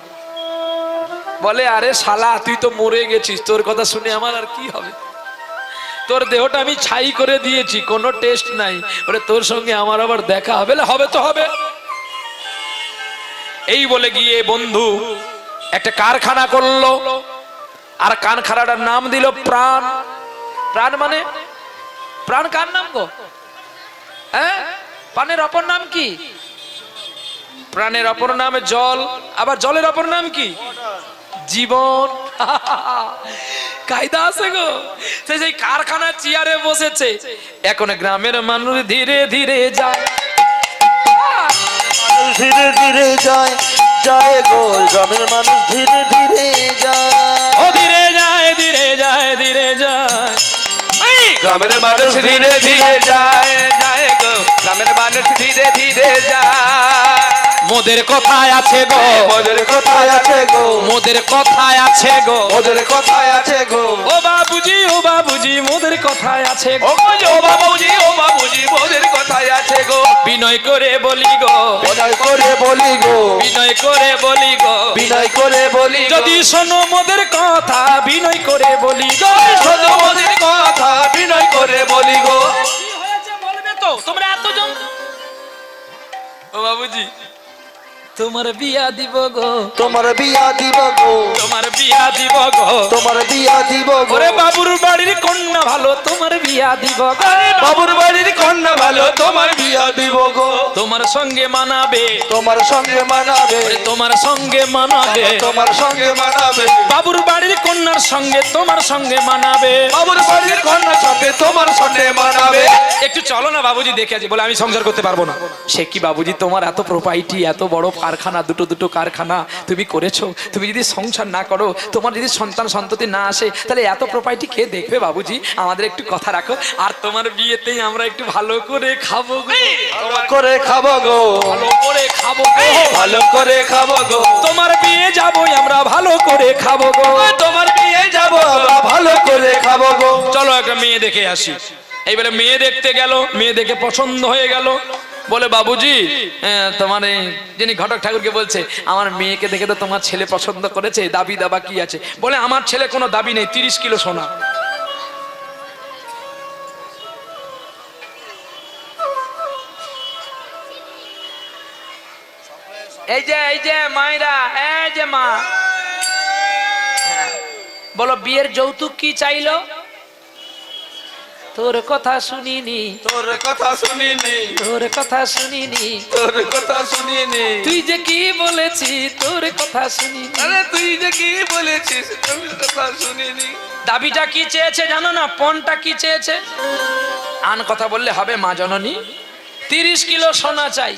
বলে আরে শালা তুই তো মরে গেছিস, তোর কথা শুনে আমার আর কি হবে, তোর দেহটা আমি ছাই করে দিয়েছি, কোনো টেস্ট নাই, বলে তোর সঙ্গে আমার আবার দেখা হবে। হবে তো হবে। এই বলে গিয়ে বন্ধু একটা কারখানা করলো, আর কারখানাটার নাম দিল প্রাণ। প্রাণ মানে প্রাণ কার নাম গো? হ্যাঁ, প্রাণের অপর নাম কি? প্রাণের অপর নাম জল, আবার জলের অপর নাম কি? জীবন। কায়দা আছে গো। সেই কারখানার চেয়ারে বসেছে। এখন গ্রামের মানুষ ধীরে ধীরে যায়, ধীরে ধীরে যায় যায় গো, গ্রামের মানুষ ধীরে ধীরে যায়, ও ধীরে যায় ধীরে যায় ধীরে যায়, গ্রামের মানুষ ধীরে ধীরে যায় যায় গো, গ্রামের মানুষ ধীরে ধীরে যায়। মোদের কথায় আছে গো, মোদের কোথায় আছে গো, মোদের কথায় আছে গো, মোদের কোথায় আছে গো, ও বাবুজি ও বাবুজি মোদের কথায় আছে গো, ও বাবুজি ও বাবুজি মোদের কোথায় আছে গো। বিনয় করে বলি গো, বিনয় করে বলি গো, বিনয় করে বলি গো, বিনয় করে বলি গো, যদি শোনো মোদের কথা বিনয় করে বলি গো, শোনো মোদের কথা বিনয় করে বলি গো। কি হয়েছে বলবে তো তোমরা এতজন? ও বাবুজি তোমার বিয়া দিব গো, তোমার বিয়া দিব গো, তোমার বিয়া দিব গো, তোমার বিয়া দিব গো। ওরে বাবুর বাড়ির কন্যা ভালো, তোমার বিয়া দিব গো, বাবুর বাড়ির কন্যা ভালো, তোমার বিয়া দিব গো, তোমার সঙ্গে মানাবে, তোমার সঙ্গে মানাবে, ওরে তোমার সঙ্গে মানাবে, তোমার সঙ্গে মানাবে, বাবুর বাড়ির কন্যার সঙ্গে তোমার সঙ্গে মানাবে। বাবুর বাড়ির কন্যা সঙ্গে তোমার সঙ্গে মানাবে। একটু চলো না বাবুজি, দেখে আছি। বলে আমি সংসার করতে পারবো না। সে কি বাবুজি, তোমার এত প্রোপাইটি, এত বড় কারখানা, দুটো দুটো কারখানা তুমি করেছো, তুমি যদি সংসার না করো, তোমার যদি সন্তান সন্ততি না আসে, তাহলে এত প্রোপাইটি কে দেখবে বাবুজি? আমাদের একটু কথা রাখো, আর তোমার বিয়েতেই আমরা একটু ভালো করে খাবো গো, ভালো করে খাবো গো, ভালো করে খাবো গো, ভালো করে খাবো গো, তোমার বিয়ে যাবো আমরা ভালো করে খাবো গো, তোমার বিয়ে যাবো আমরা ভালো করে খাবো গো। চলো একটা মেয়ে দেখে আসি। এইবারে মেয়ে দেখতে গেল, মেয়ে দেখে পছন্দ হয়ে গেল। বলে বাবুজি, তোমার যিনি ঘটক ঠাকুরকে বলছে, আমার মেয়েকে দেখে তো তোমার ছেলে পছন্দ করেছে, দাবি দাবা কি আছে? বলে আমার ছেলে কোনো দাবি নেই, 30 কিলো সোনা। এই যে মায়েরা, এই যে মা, বলো বিয়ের যৌতুক কি চাইলো? তোর কথা শুনিনি, তোর কথা শুনিনি, তোর কথা শুনিনি, তোর কথা শুনিনি, তুই যে কি বলেছি তোর কথা শুনিনি। আরে তুই যে কি বলেছিস তোর কথা শুনিনি। দাবিটা কি চেয়েছে জানো না? পণটা কি চেয়েছে? আন কথা বললে হবে মা জননী, 30 কিলো সোনা চাই,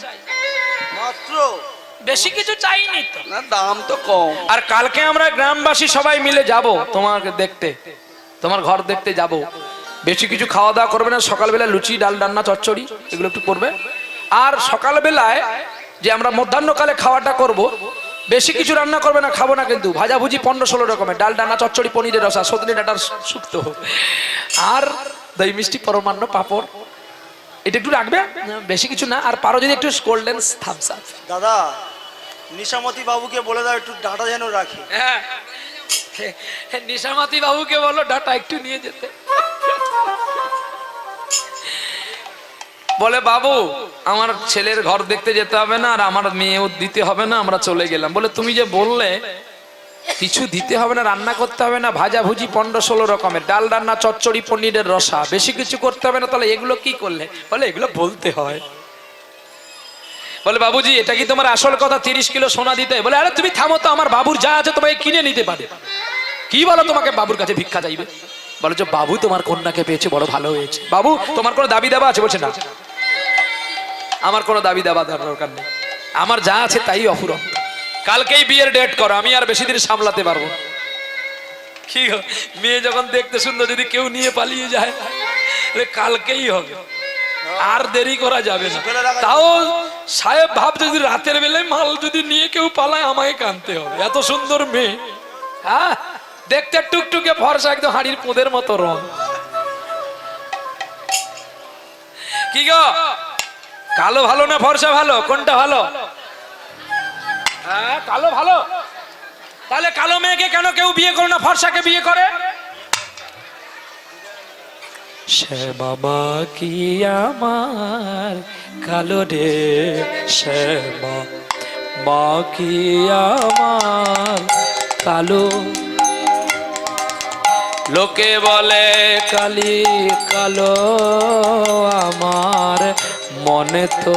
মাত্র বেশি কিছু চাইনি তো। না দাম তো কম। আর কালকে আমরা গ্রামবাসী সবাই মিলে যাব তোমাকে দেখতে, তোমার ঘর দেখতে যাব। বেশি কিছু খাওয়া দাওয়া করবে না, সকালবেলা লুচি ডাল রান্না চচ্চড়ি এগুলো একটু করবে। আর সকালবেলায় যে আমরা মধ্যাহ্নকালে খাওয়াটা করব, বেশি কিছু রান্না করবে না, খাবো না কিন্তু। ভাজাভুজি 15-16 রকমের, ডাল ডান্না চচ্চড়ি, পনিরের রসা, সজনে ডাঁটার শুক্তো, আর দই মিষ্টি, পরমান্ন, পাঁপড়, এটা একটু রাখবে, বেশি কিছু না। আর পারো যদি একটু কোল্ড ড্রিঙ্কস, থামস আপ। দাদা, নিশামতি বাবুকে বলে দাও একটু ডাটা যেন রাখে। হ্যাঁ, নিশামতি বাবুকে বলো ডাটা একটু নিয়ে যেতে। বলে বাবু, আমার ছেলের ঘর দেখতে যেতে হবে না, আর আমার মেয়েও দিতে হবে না, আমরা চলে গেলাম। বলে তুমি যে বললে কিছু দিতে হবে না, রান্না করতে হবে না, ভাজা ভুজি 15-16 রকমের, ডাল রান্না চচ্চড়ি, পনিরের রসা, বেশি কিছু করতে হবে না, তাহলে এগুলো কি করলে? বলে এগুলো বলতে হয়। বলে বাবুজি, এটা কি তোমার আসল কথা, 30 কিলো সোনা দিতে? বলে আরে তুমি থামো তো, আমার বাবুর যা আছে তোমাকে কিনে নিতে পারে। কি বলো, তোমাকে বাবুর কাছে ভিক্ষা চাইবে? বলো যে বাবু তোমার কন্যাকে পেয়েছে, বড় ভালো হয়েছে। বাবু তোমার কোনো দাবি দাবা আছে? বলছে না, আমার কোনো দাবি দাবা দরকার নেই, আমার যা আছে তাই অফুরন্ত। কালকেই বিয়ের ডেট করো, আমি আর বেশি দিন সামলাতে পারবো। কি গো, মেয়ে যখন দেখতে সুন্দর, যদি কেউ নিয়ে পালিয়ে যায়, কালকেই হবে, আর দেরি করা যাবে না। তাও সাহেব ভাবছে যদি রাতের বেলায় মাল যদি নিয়ে কেউ পালায়, আমাকে কানতে হবে। এত সুন্দর মেয়ে, হ্যাঁ, দেখতে টুকটুকে ফর্সা, একদম হাড়ির পোঁদের মতো রং। কি গো, কালো ভালো না ফর্সা ভালো, কোনটা ভালো? হ্যাঁ, কালো ভালো। তাহলে কালো মেয়েকে কেন কেউ বিয়ে করে না, ফর্সাকে বিয়ে করে? সে বাবা কি আমার কালো রে, সে মা কি আমার কালো। লোকে বলে কালি কালো, আমার মনে তো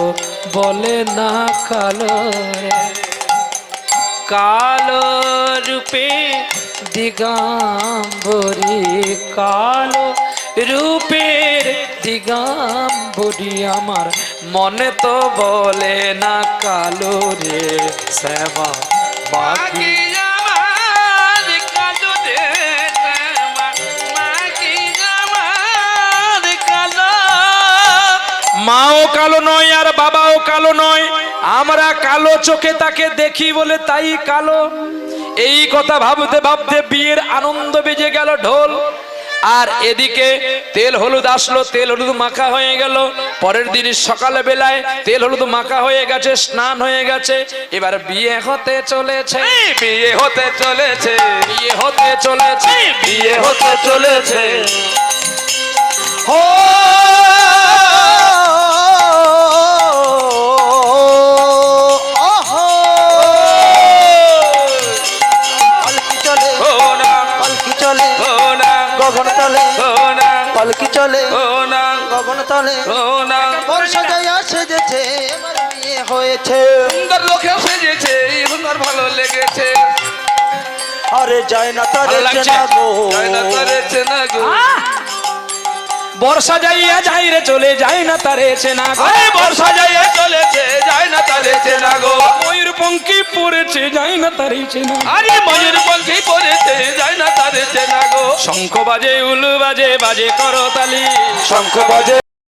বলে না কালো রে। কালো রূপে দিগম্বরী, কালো রূপের দিগম্বরী, আমার মনে তো বলে না কালো রে। শ্যামা বাকি মাও কালো নয় আর বাবাও কালো নয়, আমরা কালো চোখে তাকে দেখি বলে তাই কালো। এই কথা ভাবতে ভাবতে বিয়ের আনন্দ বেজে গেল ঢোল। আর এদিকে তেল হলুদ আসলো, তেল হলুদ মাখা হয়ে গেল। পরের দিন সকালে বেলায় তেল হলুদ মাখা হয়ে গেছে, স্নান হয়ে গেছে, এবার বিয়ে হতে চলেছে, বিয়ে হতে চলেছে, বিয়ে হতে চলেছে, বিয়ে হতে চলেছে। ও আহা গগন তলে ও না পালকি চলে ও না গগন তলে ও না বর্ষা যায় সেজেছে আমার বিয়ে হয়েছে সুন্দর লোকে সেজেছে সুন্দর ভালো লেগেছে আরে যায় না তারে ভালো লাগছে? চেনা গো যায় না তারে চেনা গো বর্ষা যাইয়া যাই রে চলে যায় না তারে চেনা গো আরে বর্ষা যাইয়া চলেছে যায় না তারে চেনা গো ময়ূর পঙ্কি পড়েছে যায় না তারে চেনা আরে ময়ূর পঙ্খী পড়েছে যায় না তারে চেনা গো শঙ্খ বাজে উলু বাজে বাজে করতালি শঙ্খ বাজে